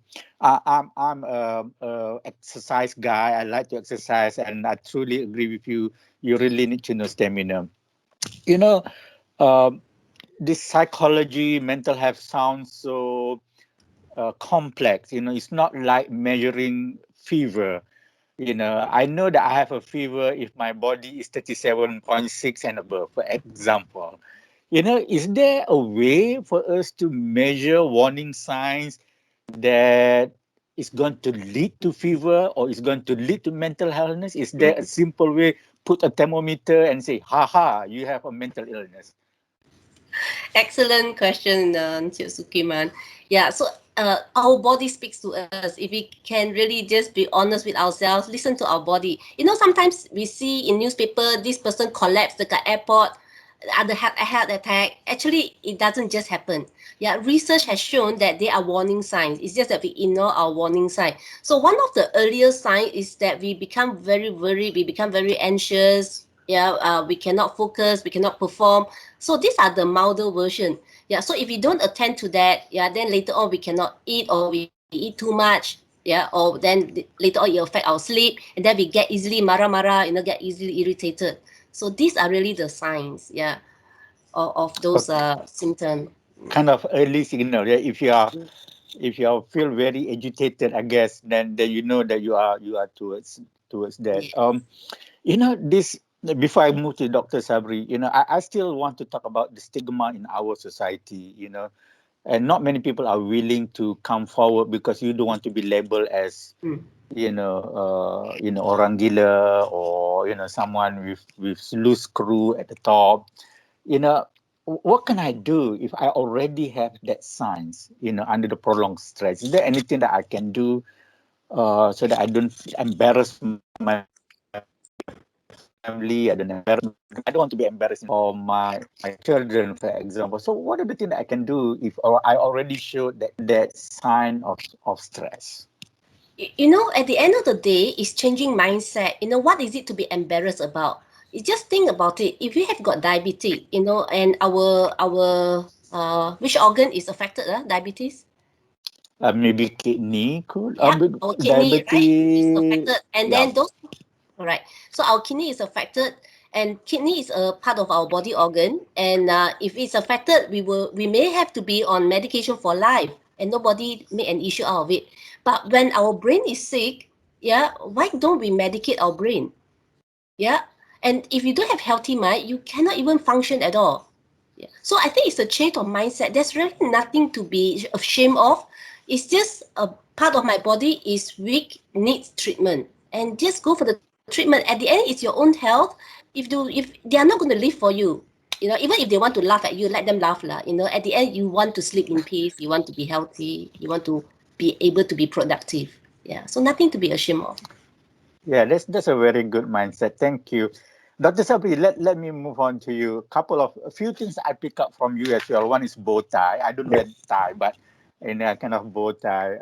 a exercise guy. I like to exercise, and I truly agree with you. You really need to know stamina. You know, um, this psychology, mental health sounds so complex. It's not like measuring fever. I know that I have a fever if my body is 37.6 and above, for example. Is there a way for us to measure warning signs that is going to lead to fever or is going to lead to mental illness? Is there a simple way, put a thermometer and say, haha, you have a mental illness? Excellent question, Encik Sukiman. Yeah, so our body speaks to us. If we can really just be honest with ourselves, listen to our body. Sometimes we see in newspaper, this person collapsed at the airport, other had a heart attack. Actually, it doesn't just happen. Yeah, research has shown that there are warning signs. It's just that we ignore our warning sign. So one of the earliest signs is that we become very worried, we become very anxious. Yeah, we cannot focus, we cannot perform. So these are the milder version. Yeah, so if we don't attend to that, yeah, then later on we cannot eat or we eat too much. Yeah, or then later on it affect our sleep, and then we get easily marah-marah, get easily irritated. So these are really the signs, yeah, of those symptoms. Kind of early signal. Yeah? If you feel very agitated, I guess, then you know that you are towards that. Yeah. This before I move to Dr. Sabri, I still want to talk about the stigma in our society. And not many people are willing to come forward because you don't want to be labeled as Mm. orang gila, or someone with loose screw at the top. What can I do if I already have that signs, under the prolonged stress? Is there anything that I can do so that I don't embarrass my family? I don't want to be embarrassed for my children, for example. So what are the things that I can do if I already showed that sign of stress? At the end of the day, it's changing mindset. What is it to be embarrassed about? You just think about it. If you have got diabetes, and our which organ is affected, diabetes? Maybe kidney could. Yeah, our kidney, right, is Diabetes. affected. And Yeah. then those, all right. So our kidney is affected, and kidney is a part of our body organ. And if it's affected, we may have to be on medication for life, and nobody make an issue out of it. But when our brain is sick, yeah, why don't we medicate our brain? Yeah, and if you don't have healthy mind, you cannot even function at all. Yeah. So I think it's a change of mindset. There's really nothing to be ashamed of. It's just a part of my body is weak, needs treatment, and just go for the treatment. At the end, it's your own health. If they are not going to live for you, even if they want to laugh at you, let them laugh lah. At the end, you want to sleep in peace. You want to be healthy. You want to be able to be productive. Yeah. So nothing to be ashamed of. Yeah, that's a very good mindset. Thank you. Dr. Sabri, let me move on to you. A few things I pick up from you as well. One is bow tie. I don't wear tie, but in a kind of bow tie.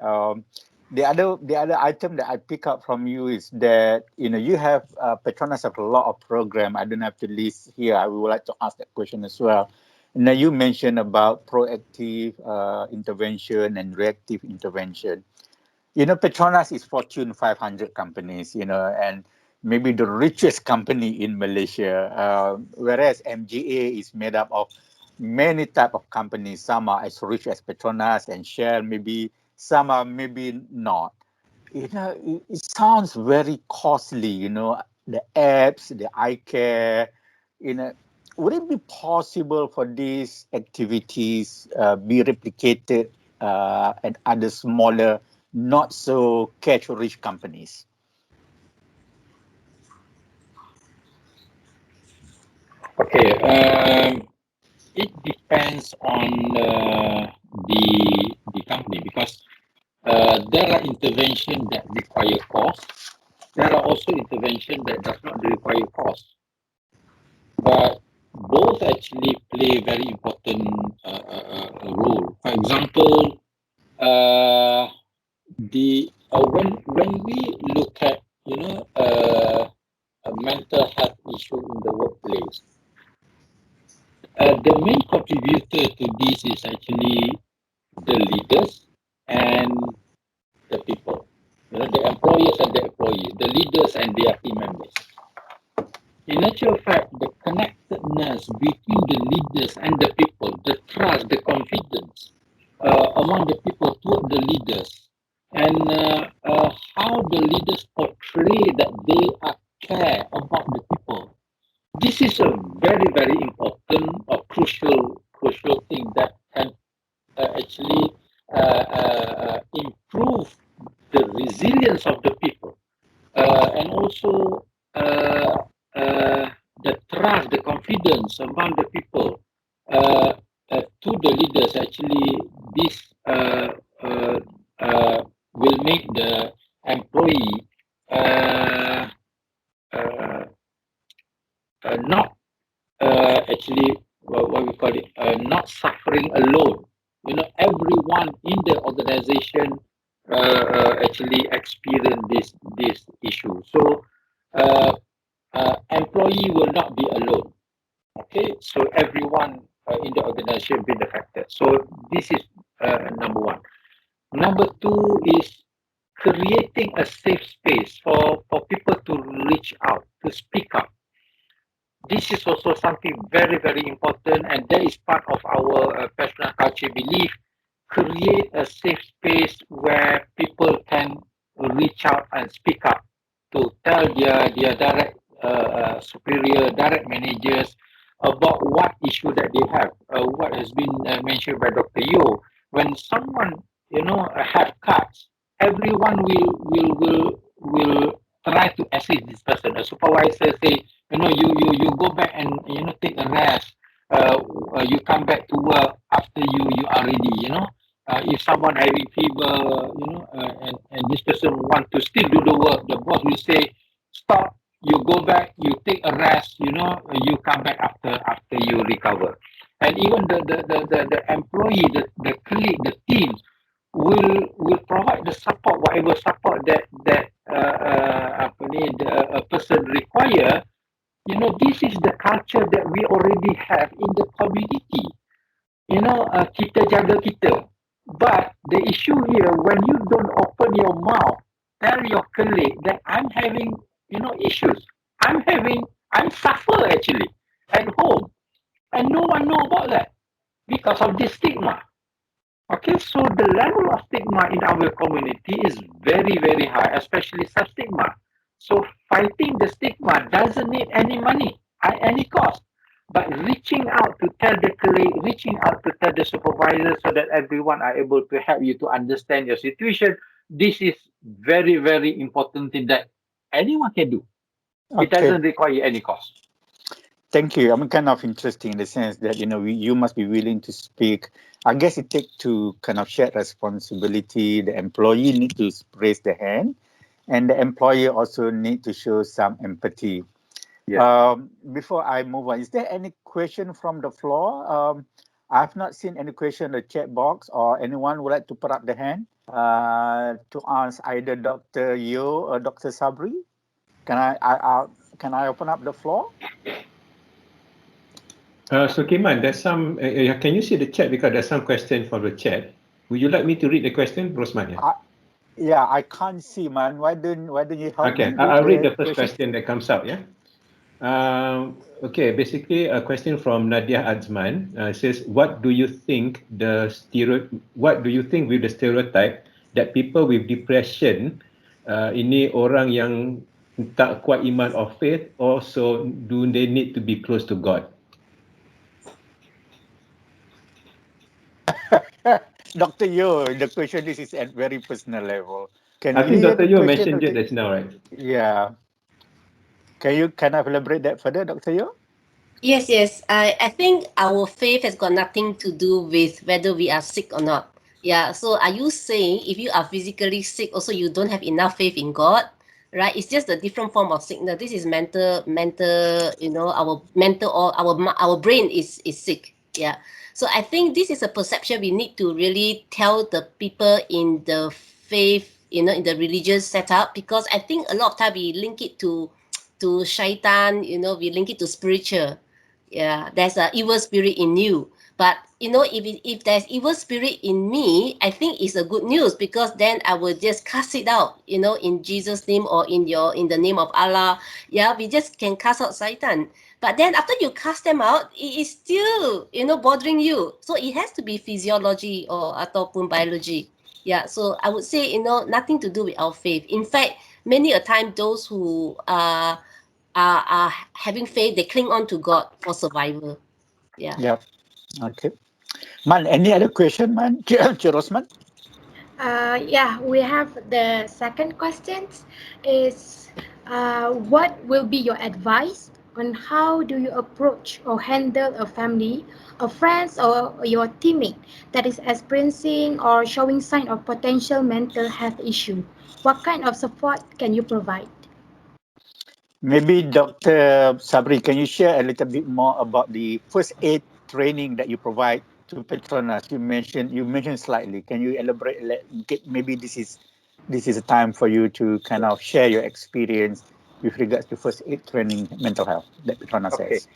The other item that I pick up from you is that you have Petronas have a lot of program. I don't have to list here. I would like to ask that question as well. Now you mentioned about proactive intervention and reactive intervention. Petronas is Fortune 500 companies, and maybe the richest company in Malaysia, whereas MGA is made up of many type of companies. Some are as rich as Petronas and Shell, maybe some are maybe not. It sounds very costly, the apps, the eye care, would it be possible for these activities be replicated at other smaller, not so cash-rich companies? Okay, it depends on the company, because there are interventions that require cost. There are also interventions that does not require cost. But both actually play very important role. For example, when we look at a mental health issue in the workplace, the main contributor to this is actually the leaders and the people. The employers and the employees, the leaders and their team members. In actual fact, the connectedness between the leaders and the people, the trust, the confidence among the people toward the leaders, and how the leaders portray that they are care about the people. This is a very, very important or crucial thing that can actually improve the resilience of the people, and also the trust, the confidence among the people to the leaders. Actually, this will make the employee not actually what we call it, not suffering alone. Everyone in the organization actually experience this issue. So employee will not be alone. Okay, so everyone in the organization been affected. So this is number one. Number two is creating a safe space for people to reach out, to speak up. This is also something very, very important, and that is part of our personal culture belief. Create a safe space where people can reach out and speak up to tell their direct superior, direct managers about what issue that they have. What has been mentioned by Dr. Yeo, when someone have cuts, everyone will try to assist this person. A supervisor say, you go back and take a rest. You come back to work after you are ready. If someone having fever, and this person want to still do the work, the boss will say, stop. You go back. You take a rest. You come back after you recover. And even the employee, the colleague, the team will provide the support, whatever support that a person require. This is the culture that we already have in the community. Kita jaga kita. But the issue here, when you don't open your mouth, tell your colleague that I'm having issues. I'm suffer actually at home, and no one know about that because of this stigma. Okay, so the level of stigma in our community is very, very high, especially sub-stigma. So fighting the stigma doesn't need any money at any cost. But reaching out to tell the colleague, reaching out to tell the supervisor so that everyone are able to help you to understand your situation, this is very, very important thing that anyone can do. It doesn't require any cost. Thank you. I'm kind of interesting in the sense that, you must be willing to speak. I guess it takes to kind of shared responsibility. The employee need to raise the hand, and the employer also need to show some empathy. Yeah. Before I move on, is there any question from the floor? I've not seen any question in the chat box, or anyone would like to put up the hand to ask either Dr. Yeo or Dr. Sabri. Can I open up the floor? Sukiman, there's some. Can you see the chat, because there's some question from the chat? Would you like me to read the question, Rosman? Yeah, I can't see, man. Why don't you help me? Okay, I'll read the first question that comes up. Yeah. Okay, basically a question from Nadia Azman says, what do you think with the stereotype that people with depression ini orang yang tak kuat iman or faith, also do they need to be close to God? Dr. Yeo, the question is at very personal level. I think Dr. Yeo mentioned it just now, right? Yeah. Can I elaborate that further, Dr. Yeo? Yes. I think our faith has got nothing to do with whether we are sick or not. Yeah. So are you saying if you are physically sick, also you don't have enough faith in God? Right? It's just a different form of sickness. This is mental. Our mental or our brain is sick. Yeah. So I think this is a perception we need to really tell the people in the faith, in the religious setup, because I think a lot of time we link it to shaitan, we link it to spiritual. Yeah, there's an evil spirit in you. But if there's evil spirit in me, I think it's a good news, because then I will just cast it out, in Jesus' name, or in the name of Allah. Yeah, we just can cast out Satan. But then after you cast them out, it is still, bothering you. So it has to be physiology or ataupun biology. Yeah, so I would say, nothing to do with our faith. In fact, many a time those who are having faith, they cling on to God for survival. Yeah. Yep. Okay. Man, any other question, man? Rosman? Yeah, we have the second question is, what will be your advice on how do you approach or handle a family, a friends, or your teammate that is experiencing or showing sign of potential mental health issue? What kind of support can you provide? Maybe Dr. Sabri, can you share a little bit more about the first aid training that you provide to PETRONAS? You mentioned slightly. Can you elaborate? Maybe this is a time for you to kind of share your experience with regards to first aid training mental health that PETRONAS has.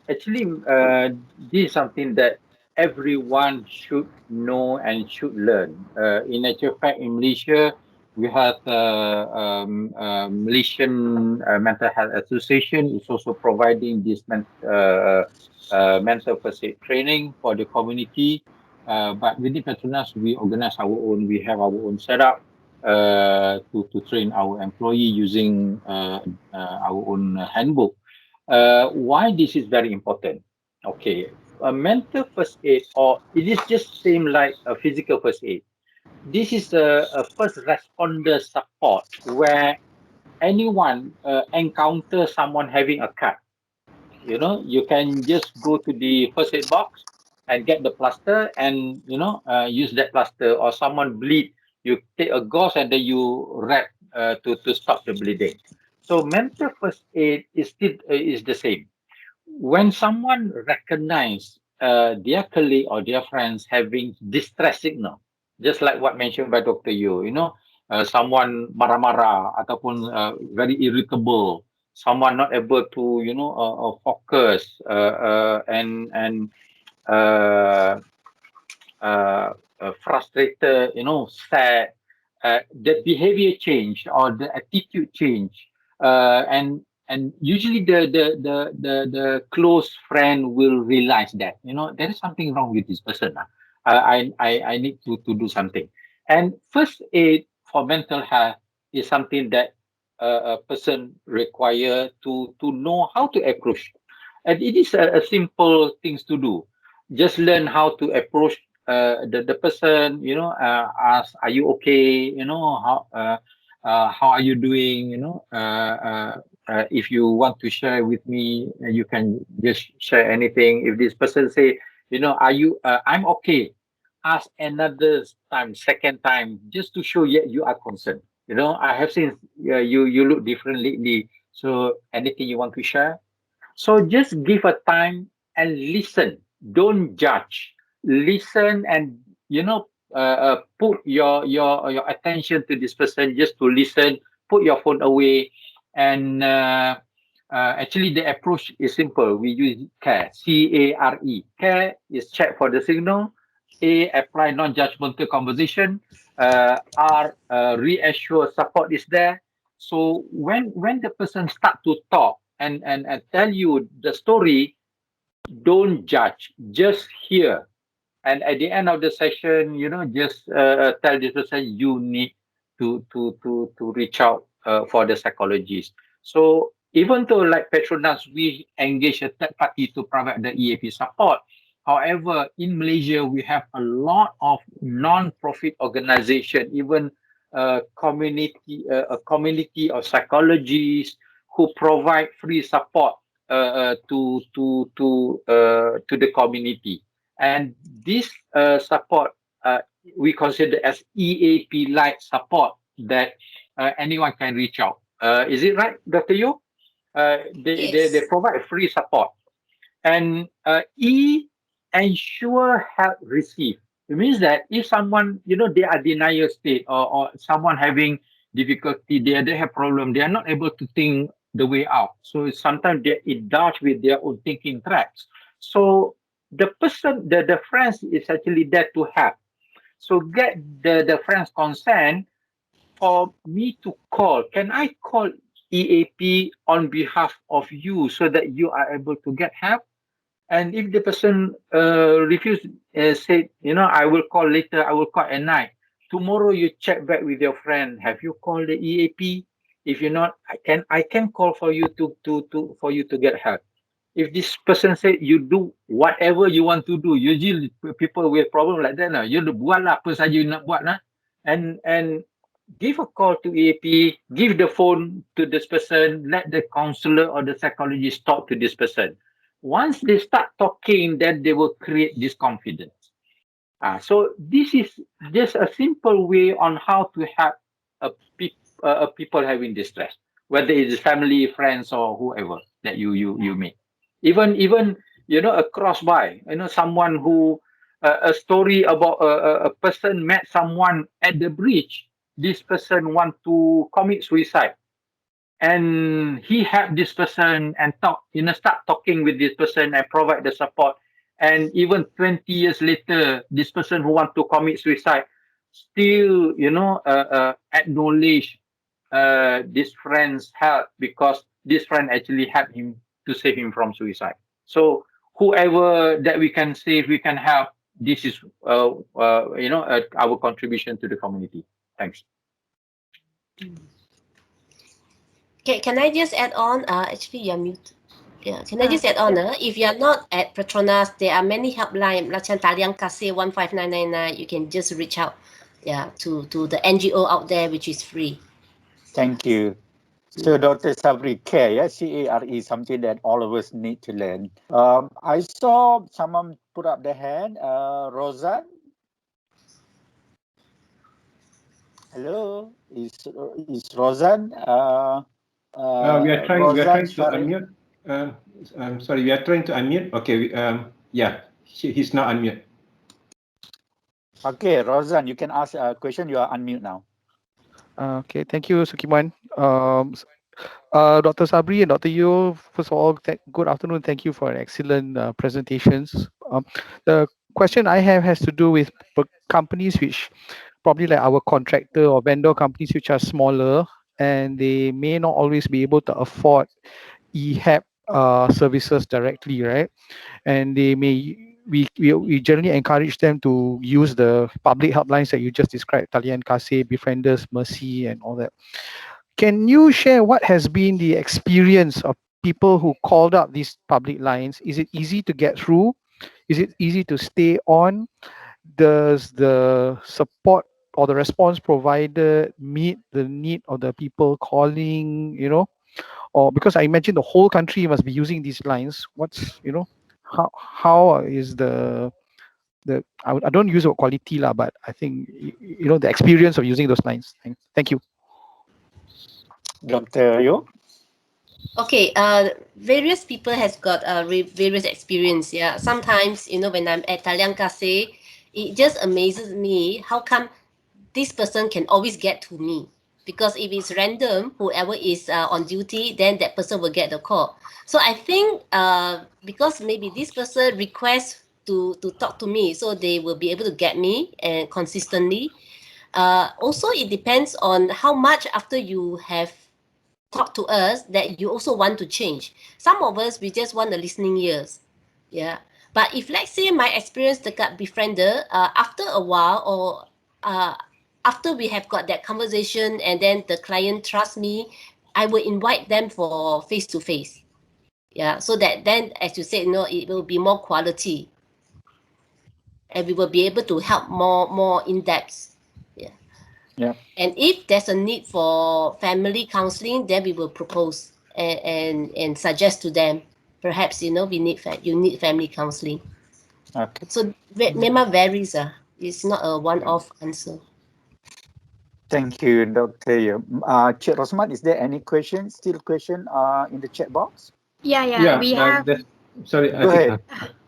Actually, this is something that everyone should know and should learn. In actual fact, in Malaysia, we have Malaysian Mental Health Association is also providing this mental first aid training for the community. But within PETRONAS, we organize our own. We have our own setup to train our employee using our own handbook. Why this is very important? Okay, a mental first aid, or it is just same like a physical first aid. this is a first responder support where anyone encounter someone having a cut. You know, you can just go to the first aid box and get the plaster and, use that plaster, or someone bleed, you take a gauze and then you wrap to stop the bleeding. So mental first aid is still is the same. When someone recognize their colleague or their friends having distress signal, just like what mentioned by Dr. Yeo, someone marah-marah ataupun very irritable, someone not able to, focus and uh, frustrated, sad, the behavior change or the attitude change, and usually the close friend will realize that there is something wrong with this person. I need to do something. And first aid for mental health is something that a person require to know how to approach, and it is a simple things to do. Just learn how to approach the person, ask, are you okay, how are you doing, if you want to share with me, you can just share anything. If this person say, are you I'm okay, ask another time, second time, just to show you are concerned. I have seen you look different lately, so anything you want to share. So just give a time and listen. Don't judge. Listen and put your attention to this person just to listen. Put your phone away, and actually the approach is simple. We use care, CARE. Care is check for the signal. A, apply non-judgmental conversation. R, reassure support is there. So when the person start to talk and tell you the story, don't judge, just hear. And at the end of the session, just tell this person you need to reach out for the psychologist. So even though like Petronas, we engage a third party to provide the EAP support. However, in Malaysia, we have a lot of non-profit organization, even a community of psychologists who provide free support to the community. And this support we consider as EAP like support that anyone can reach out. Is it right, Dr. Yeo? They Yes. provide free support. And E, ensure help received. It means that if someone, they are denial state, or someone having difficulty, they have problem, they are not able to think the way out. So sometimes they indulge with their own thinking tracks. So the person, the friends is actually there to help. So get the friend's consent for me to call. Can I call EAP on behalf of you so that you are able to get help? And if the person refuse, say, I will call later, I will call at night. Tomorrow you check back with your friend. Have you called the EAP? If you're not, I can call for you for you to get help. If this person said you do whatever you want to do, usually people with problem like that, you buatlah apa saja you nak buat, and give a call to EAP, give the phone to this person, let the counselor or the psychologist talk to this person. Once they start talking, then they will create this confidence. So this is just a simple way on how to help people having distress, whether it is family, friends, or whoever that you meet. Even a cross by, someone who a story about a person met someone at the bridge. This person want to commit suicide, and he helped this person and start talking with this person and provide the support. And even 20 years later, this person who want to commit suicide still acknowledge this friend's help, because this friend actually helped him to save him from suicide. So whoever that we can save, we can help, this is our contribution to the community. Thanks. Okay, can I just add on? Actually, you're mute. Yeah, can I just add on? If you're not at Petronas, there are many helpline, macam talian kasih 15999. You can just reach out yeah, to the NGO out there, which is free. Thank you. So, Dr. Sabri, care, yeah, CARE, something that all of us need to learn. I saw someone put up their hand. Roseanne? Hello? Is Roseanne? We are Roseanne trying to Sharif? unmute. I'm sorry, we are trying to unmute. Okay, yeah, he's now unmute. Okay, Roseanne, you can ask a question. You are unmute now. Okay, thank you, Sukiman. Dr. Sabri and Dr. Yeo, first of all, good afternoon. Thank you for an excellent presentations. The question I have has to do with companies which probably like our contractor or vendor companies which are smaller and they may not always be able to afford EHAP services directly, right? And they may we generally encourage them to use the public helplines that you just described, Talian Kasih, Befrienders, Mercy, and all that. Can you share what has been the experience of people who called up these public lines? Is it easy to get through? Is it easy to stay on? Does the support or the response provided meet the need of the people calling, or because I imagine the whole country must be using these lines. How is I don't use the word quality lah, but I think the experience of using those lines. Thank you. Dr. Yo? Okay, various people has got various experience. Yeah, sometimes when I'm at Talian Kasih, it just amazes me how come this person can always get to me. Because if it's random, whoever is on duty, then that person will get the call. So I think because maybe this person requests to talk to me, so they will be able to get me and consistently. Also, it depends on how much after you have talked to us that you also want to change. Some of us, we just want the listening ears. Yeah. But if let's say my experience dekat Befriender, after a while or after we have got that conversation and then the client trusts me, I will invite them for face-to-face. Yeah. So that then, as you said, it will be more quality. And we will be able to help more in depth. Yeah. Yeah. And if there's a need for family counseling, then we will propose and suggest to them. Perhaps you need family counseling. Okay. So memang varies. It's not a one-off answer. Thank you, Dr. Yo. Cik Rosman, is there any question in the chat box? Yeah, we have. Sorry, Go ahead.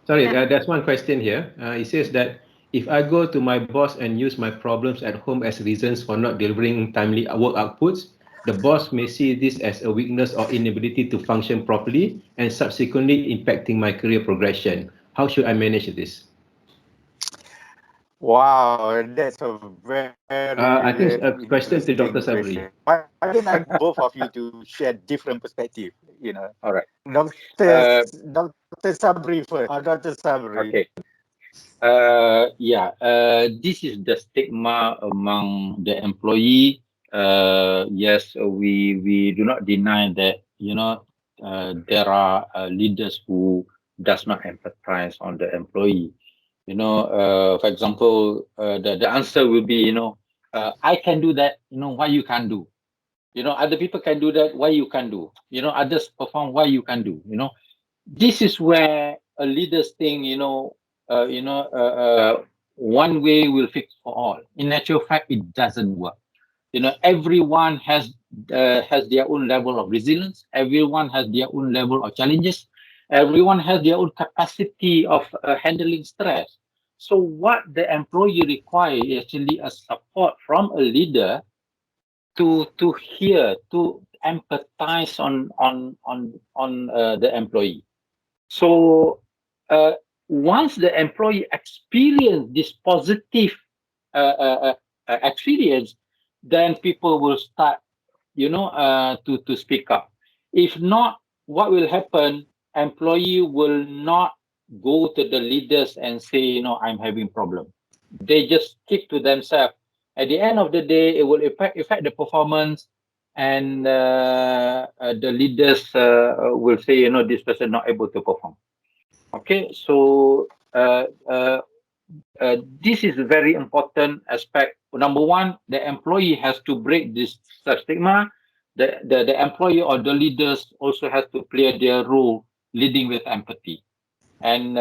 There's one question here. It says that if I go to my boss and use my problems at home as reasons for not delivering timely work outputs, the boss may see this as a weakness or inability to function properly and subsequently impacting my career progression. How should I manage this? Wow, that's a very, I think very a question to interesting Dr. Sabri. question. Why don't I both of you to share different perspective? All right. Dr. Sabri first. Dr. Sabri. Okay. This is the stigma among the employee. Yes, we do not deny that, there are leaders who does not empathize on the employee. For example, the answer will be, I can do that, why you can't do? Other people can do that, why you can't do? Others perform, why you can't do? This is where a leaders think, one way will fix for all. In actual fact, it doesn't work. Everyone has their own level of resilience. Everyone has their own level of challenges. Everyone has their own capacity of handling stress. So what the employee requires is actually a support from a leader to hear, to empathize on the employee. So once the employee experience this positive experience, then people will start, to speak up. If not, what will happen? Employee will not go to the leaders and say, I'm having problem. They just stick to themselves. At the end of the day, it will affect the performance, and the leaders will say, this person not able to perform. Okay, so this is a very important aspect number one, the employee has to break this stigma. The employee or the leaders also has to play their role leading with empathy. And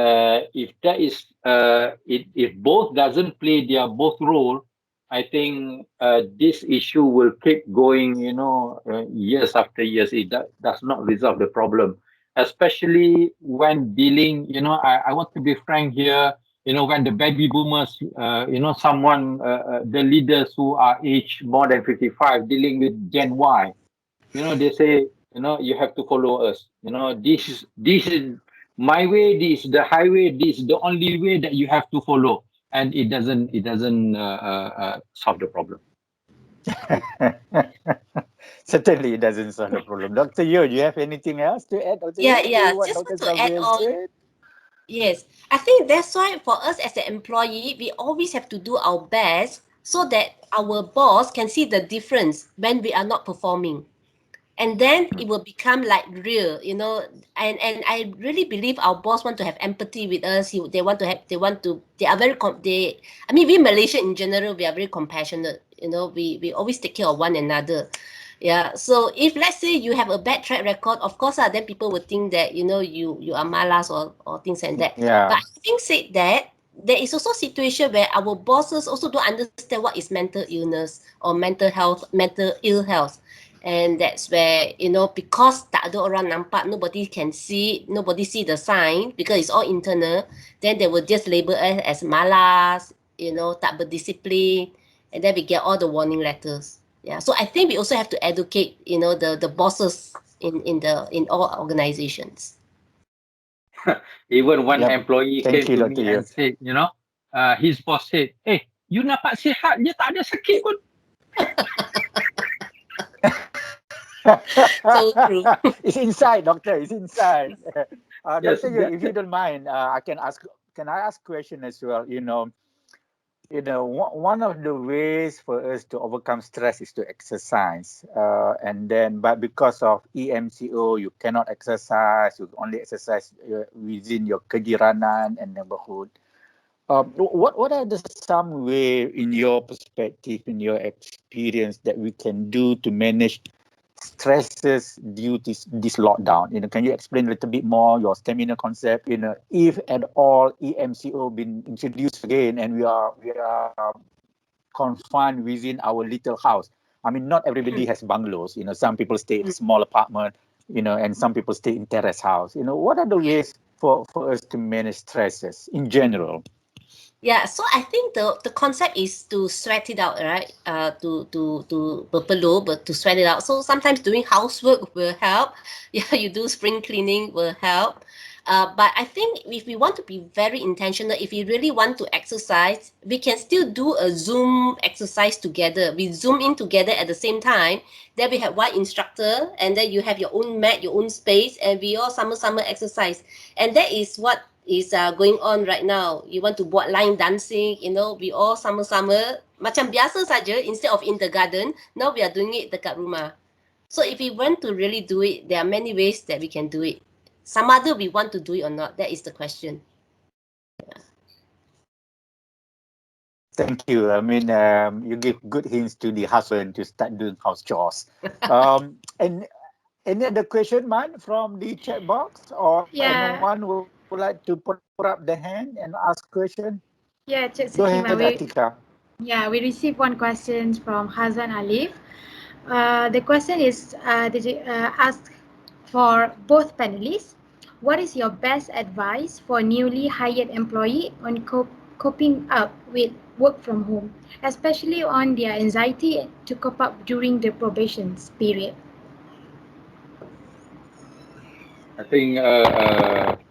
if that is if both doesn't play their both role, I think this issue will keep going, years after years. It does not resolve the problem, especially when dealing, I want to be frank here, when the baby boomers, the leaders who are aged more than 55 dealing with Gen Y, they say, you have to follow us. This is my way, this is the highway, this is the only way that you have to follow. And it doesn't solve the problem. Certainly, it doesn't solve the problem. Dr. Yeo, do you have anything else to add? Dr. Yeah, Yeo, to what just Dr. want to add Sabri has on. said? Yes, I think that's why for us as an employee, we always have to do our best so that our boss can see the difference when we are not performing. And then it will become like real, and I really believe our boss want to have empathy with us. They are very we Malaysia in general, we are very compassionate. We always take care of one another. Yeah, so if let's say you have a bad track record, of course then people would think that you are malas or things like that. Yeah. But having said that, there is also situation where our bosses also don't understand what is mental illness or mental ill health. And that's where, because tak ada orang nampak, nobody can see, nobody see the sign because it's all internal, then they will just label us as malas, tak berdisiplin, and then we get all the warning letters. Yeah, so I think we also have to educate, the bosses in all organizations. Even one Yep. employee Thank came you, to Dr. me Yeo. and said, his boss said, "Hey, you nampak sihat, dia tak ada sakit pun." So true. It's inside, doctor. It's inside. Yes, Dr. Yeo, if you don't mind, can I ask question as well? One of the ways for us to overcome stress is to exercise. But because of EMCO, you cannot exercise. You only exercise within your kejiranan and neighborhood. What are some way, in your perspective, in your experience, that we can do to manage stresses due to this lockdown? Can you explain a little bit more your stamina concept? If at all EMCO been introduced again and we are confined within our little house. I mean, not everybody has bungalows. Some people stay in small apartment. And some people stay in terrace house. What are the ways for us to manage stresses in general? Yeah, so I think the concept is to sweat it out, right? To berpeluh, but to sweat it out. So sometimes doing housework will help. Yeah, you do spring cleaning will help. But I think if we want to be very intentional, if we really want to exercise, we can still do a Zoom exercise together. We Zoom in together at the same time. Then we have one instructor, and then you have your own mat, your own space, and we all summer exercise. And that is what is going on right now. You want to buat line dancing, we all summer macam biasa saja, instead of in the garden, now we are doing it dekat rumah. So if we want to really do it, there are many ways that we can do it. Some other we want to do it or not, that is the question. Thank you. I mean, you give good hints to the husband to start doing house chores. And any other question, man, from the chat box, or anyone would like to put up the hand and ask question? Yeah, Go ahead, Sukiman, Atika. we received one question from Hazan Alif. The question is asked for both panelists. What is your best advice for newly hired employee on coping up with work from home, especially on their anxiety to cope up during the probation period? I think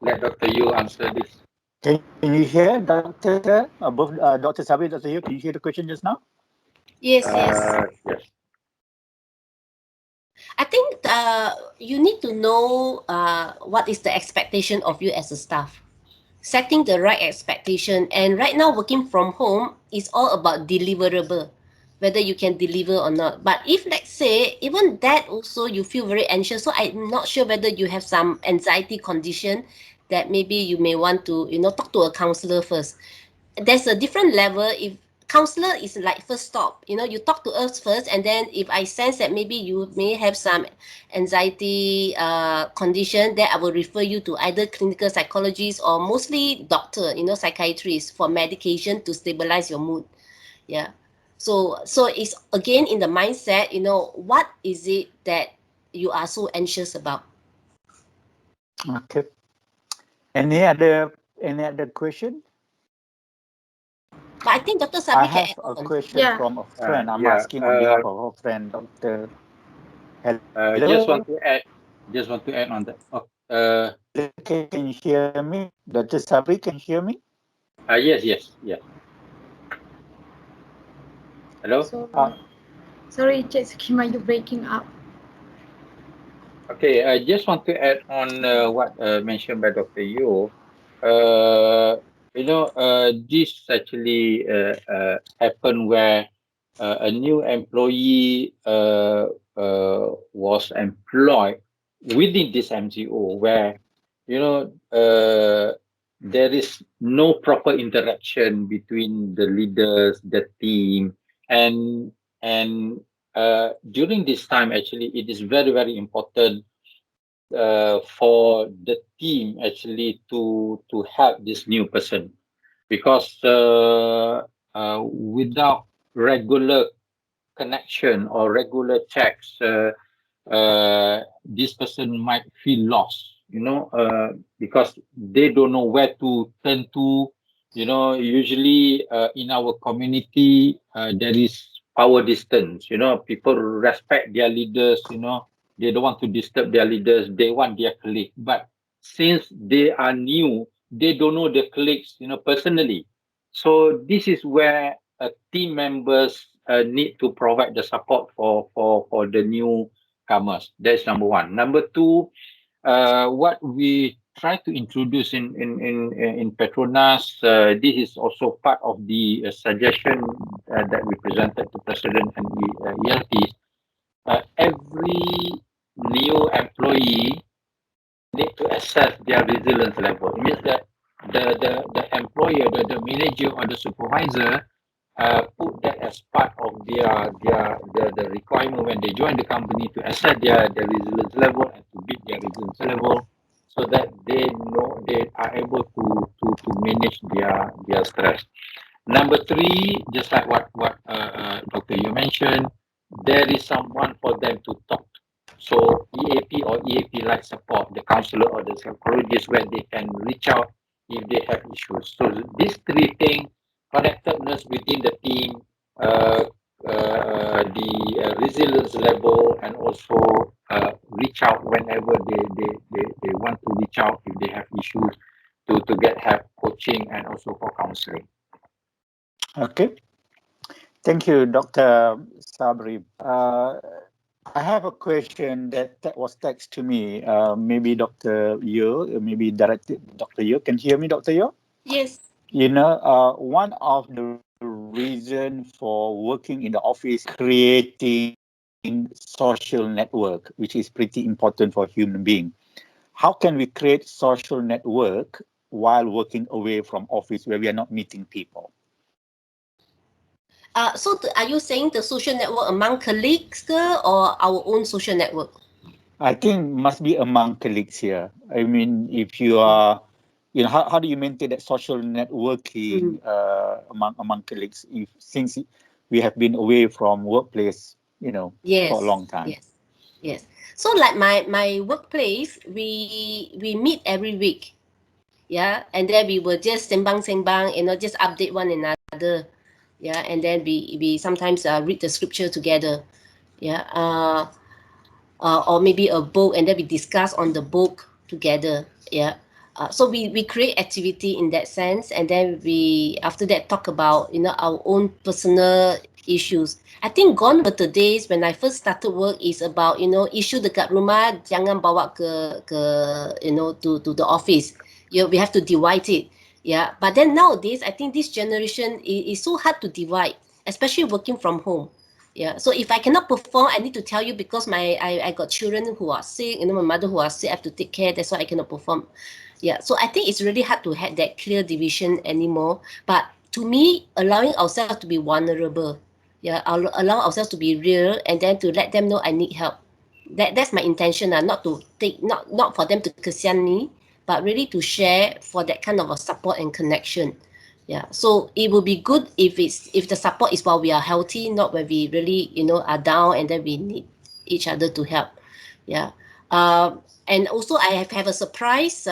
let Dr. Yeo answer this. Can you hear, Doctor? Both Dr. Sabri, Dr. Yeo, can you hear the question just now? Yes. Yes. I think you need to know what is the expectation of you as a staff. Setting the right expectation. And right now, working from home is all about deliverable, whether you can deliver or not. But if, let's say, even that also you feel very anxious, so I'm not sure whether you have some anxiety condition that maybe you may want to, talk to a counsellor first. There's a different level. If counselor is like first stop. You know, you talk to us first, and then if I sense that maybe you may have some anxiety condition, then I will refer you to either clinical psychologist or mostly doctor, you know, psychiatrist for medication to stabilize your mood. Yeah. So it's again in the mindset, you know, what is it that you are so anxious about? Okay. Any other question? But I think Dr. I Sabri can have add a on. question Yeah. from a friend. I'm Yeah. asking on behalf of a friend, Dr. Hello. Just want to add on that. Can you hear me? Dr. Sabri, can you hear me? Yes. Hello. Sorry, Sukiman, you're breaking up. Okay. I just want to add on what mentioned by Dr. Yeo. This actually happened where a new employee was employed within this MCO where, there is no proper interaction between the leaders, the team, and during this time, actually, it is very, very important for the team actually to help this new person because without regular connection or regular checks, this person might feel lost, because they don't know where to turn to. Usually in our community, there is power distance. People respect their leaders. They don't want to disturb their leaders. They want their colleague. But since they are new, they don't know the colleagues, personally. So this is where team members need to provide the support for the newcomers. That's number one. Number two, what we try to introduce in PETRONAS, this is also part of the suggestion that we presented to President and ELTs. Every new employee need to assess their resilience level. It means that the employer, the manager or the supervisor put that as part of the requirement when they join the company to assess their resilience level and to beat their resilience level so that they know they are able to manage their stress. Number three, just like what Dr. You mentioned, there is someone for them to talk to. So EAP or EAP like support, the counselor or the psychologist where they can reach out if they have issues. So these three things, connectedness within the team, the resilience level, and also reach out whenever they want to reach out if they have issues to get help, coaching, and also for counseling. Okay. Thank you, Dr. Sabri. I have a question that was texted to me. Maybe Dr. Yeo, maybe directed Dr. Yeo. Can you hear me, Dr. Yeo? Yes. One of the reason for working in the office, creating social network, which is pretty important for human being. How can we create social network while working away from office where we are not meeting people? Are you saying the social network among colleagues or our own social network? I think must be among colleagues here. I mean, if you are, how do you maintain that social networking among colleagues since we have been away from workplace, for a long time? Yes. So like my workplace, we meet every week, yeah, and then we will just sembang, just update one another, yeah, and then we sometimes read the scripture together, yeah, or maybe a book, and then we discuss on the book together, yeah. So we create activity in that sense, and then we after that talk about our own personal issues. I think gone were the days when I first started work is about issue dekat rumah jangan bawa ke to the office. We have to divide it. Yeah, but then nowadays I think this generation is so hard to divide, especially working from home. Yeah, so if I cannot perform, I need to tell you because I got children who are sick, my mother who are sick, I have to take care. That's why I cannot perform. Yeah, so I think it's really hard to have that clear division anymore. But to me, allowing ourselves to be vulnerable, allow ourselves to be real, and then to let them know I need help. That's my intention, not to take, not for them to kesian me, but really to share for that kind of a support and connection. Yeah, so it will be good if the support is while we are healthy, not when we really are down and then we need each other to help. Yeah. And also I have a surprise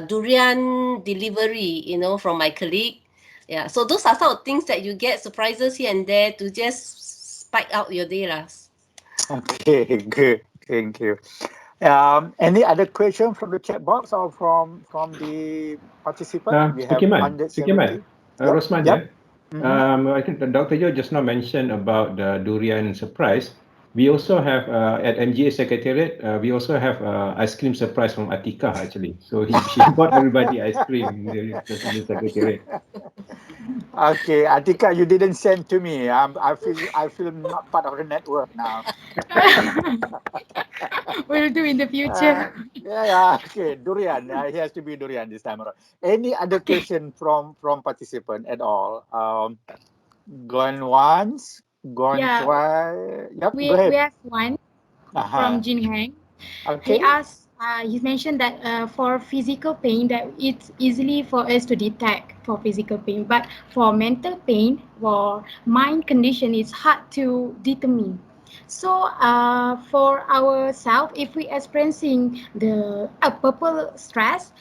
durian delivery, from my colleague. Yeah, so those are some of things that you get surprises here and there to just spike out your day lah. Okay, good. Thank you. Any other question from the chat box or from the participant? We have Sukiman, 170. Yep. Rosman Yep. here. I think Dr. Yeo just now mentioned about the durian surprise. We also have at MGA Secretariat, we also have ice cream surprise from Atika actually. So she bought everybody ice cream in the Secretariat. Okay, Atika, you didn't send to me. I feel not part of the network now. We'll do in the future. Yeah. Okay, durian. It has to be durian this time around. Any other question from participant at all? Going once, going Yeah, twice. Yep, go we ahead. have one from Uh-huh. Jin Hang. He Okay. asked, he mentioned that for physical pain, that it's easily for us to detect for physical pain, but for mental pain, for mind condition, it's hard to determine. So for ourselves, if we experiencing the purple stress,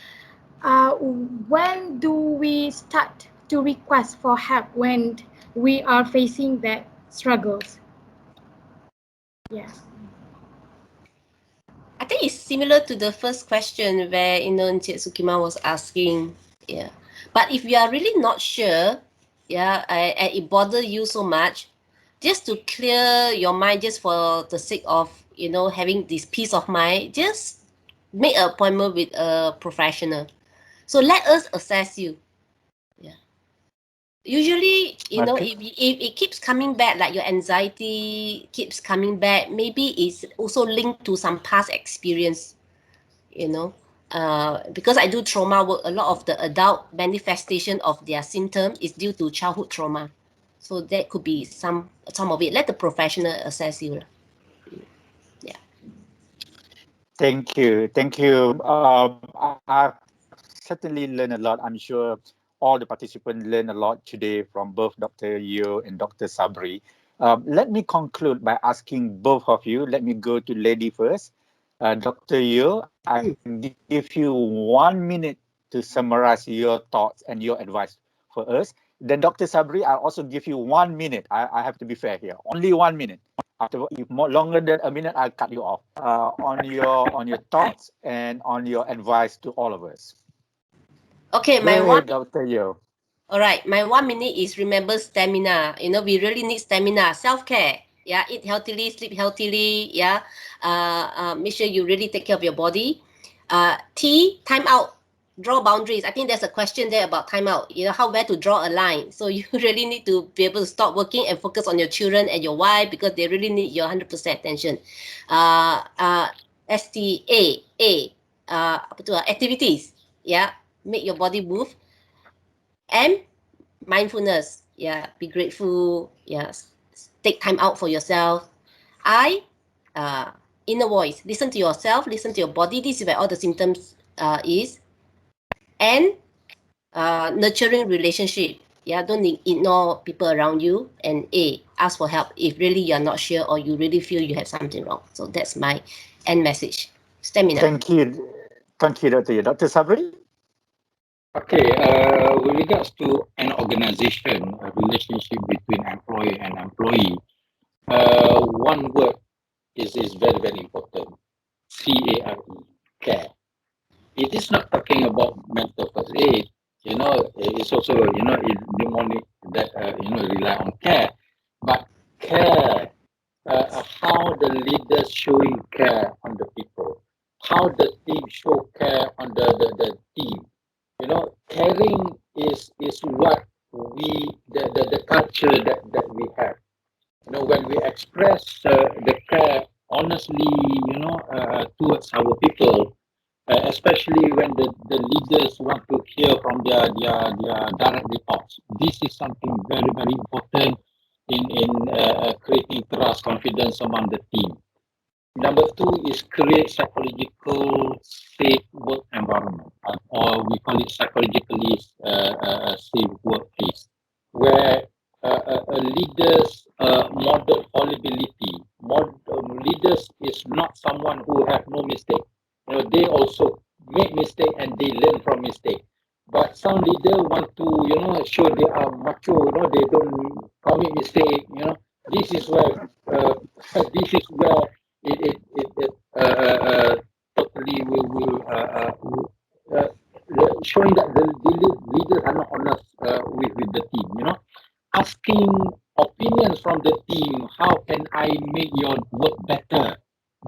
when do we start to request for help when we are facing that struggles? Yeah. I think it's similar to the first question where Encik Sukiman was asking. Yeah, but if you are really not sure, and it bothers you so much, just to clear your mind, just for the sake of having this peace of mind, just make an appointment with a professional. So let us assess you. Yeah. Usually, Okay. if it keeps coming back, like your anxiety keeps coming back, maybe it's also linked to some past experience, because I do trauma work. A lot of the adult manifestation of their symptom is due to childhood trauma. So that could be some of it. Let the professional assess you. Yeah. Thank you. Thank you. I've certainly learned a lot. I'm sure all the participants learned a lot today from both Dr. Yeo and Dr. Sabri. Let me conclude by asking both of you. Let me go to lady first. Dr. Yeo, I give you 1 minute to summarize your thoughts and your advice for us. Then Dr. Sabri, I'll also give you 1 minute. I have to be fair here. Only 1 minute. After, if more longer than a minute, I'll cut you off. On your thoughts and on your advice to all of us. Okay, Go my ahead, Dr. Yeo. All right, my 1 minute is remember stamina. We really need stamina. Self-care. Yeah, eat healthily, sleep healthily. Yeah, make sure you really take care of your body. Time out. Draw boundaries. I think there's a question there about time out. Where to draw a line. So you really need to be able to stop working and focus on your children and your wife, because they really need your 100% attention. Activities. Yeah, make your body move. And mindfulness. Yeah, be grateful. Yes, take time out for yourself. Inner voice. Listen to yourself. Listen to your body. This is where all the symptoms is. And nurturing relationship. Yeah, don't ignore people around you. And ask for help if really you're not sure or you really feel you have something wrong. So that's my end message. Stamina. Thank you, Dr. Yeo. Dr. Sabri. Okay, with regards to an organization, a relationship between employer and employee, one word is very, very important. CARE, care. It is not talking about mental first aid. It's also, it demonic that, rely on care. But care, how the leaders showing care on the people, how the team show care on the team. Caring is what the culture that we have. When we express the care honestly, towards our people, especially when the leaders want to hear from their direct reports. This is something very, very important in creating trust, confidence among the team. Number two is create psychological safe work environment, or we call it psychologically safe workplace, where leaders model fallibility. Leaders is not someone who have no mistake. They also make mistake and they learn from mistake. But some leader want to, show they are macho. They don't commit mistake. This is where this is where it totally will showing that the leaders are not honest with the team. Asking opinions from the team. How can I make your work better?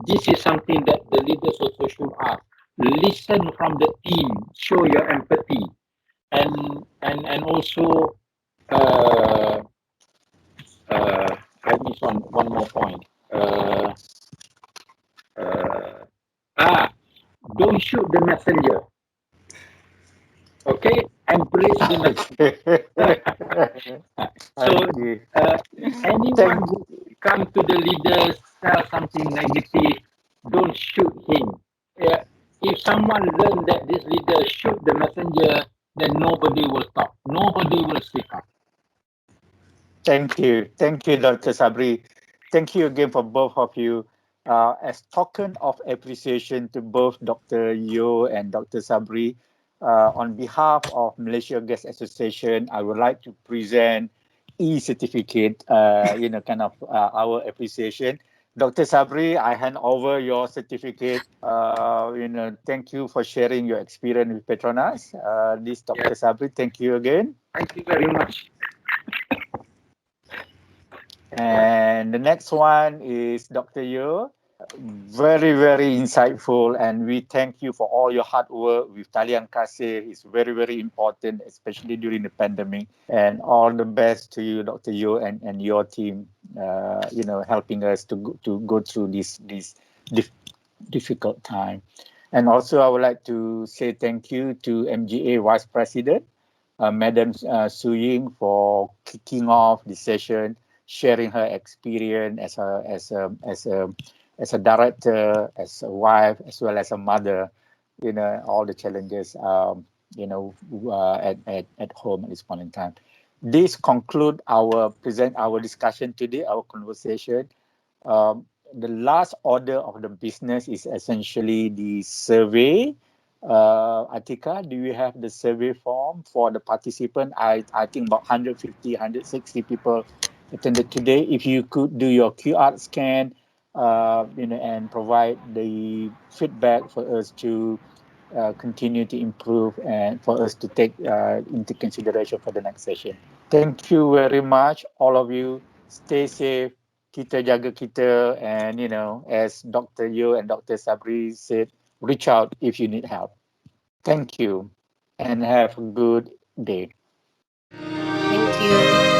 This is something that the leaders also should ask. Listen from the team. Show your empathy, and also I miss one more point. Uh, don't shoot the messenger. Okay, embrace the messenger. So Okay. anyone Thank who come to the leader tell something negative, don't shoot him. If someone learn that this leader shoot the messenger, then nobody will stop. Nobody will speak up. Thank you. Thank you, Dr. Sabri. Thank you again for both of you. As token of appreciation to both Dr. Yeo and Dr. Sabri, on behalf of Malaysia Gas Association, I would like to present e-certificate, our appreciation. Dr. Sabri, I hand over your certificate. Thank you for sharing your experience with Petronas. This Dr. Sabri, thank you again. Thank you very much. And the next one is Dr. Yeo. Very, very insightful, and we thank you for all your hard work with Talian Kasih. It's very, very important, especially during the pandemic. And all the best to you, Dr. Yeo, and your team. Helping us to go through this difficult time. And also, I would like to say thank you to MGA Vice President, Madam Su-Ying, for kicking off the session, sharing her experience as a director, as a wife, as well as a mother. All the challenges at home at this point in time. This conclude our discussion today, our conversation. The last order of the business is essentially the survey. Atika, do you have the survey form for the participant? I think about 150, 160 people attended today. If you could do your QR scan, and provide the feedback for us to continue to improve and for us to take into consideration for the next session. Thank you very much, all of you. Stay safe. Kita jaga kita, and as Dr. Yeo and Dr. Sabri said, reach out if you need help. Thank you, and have a good day. Thank you.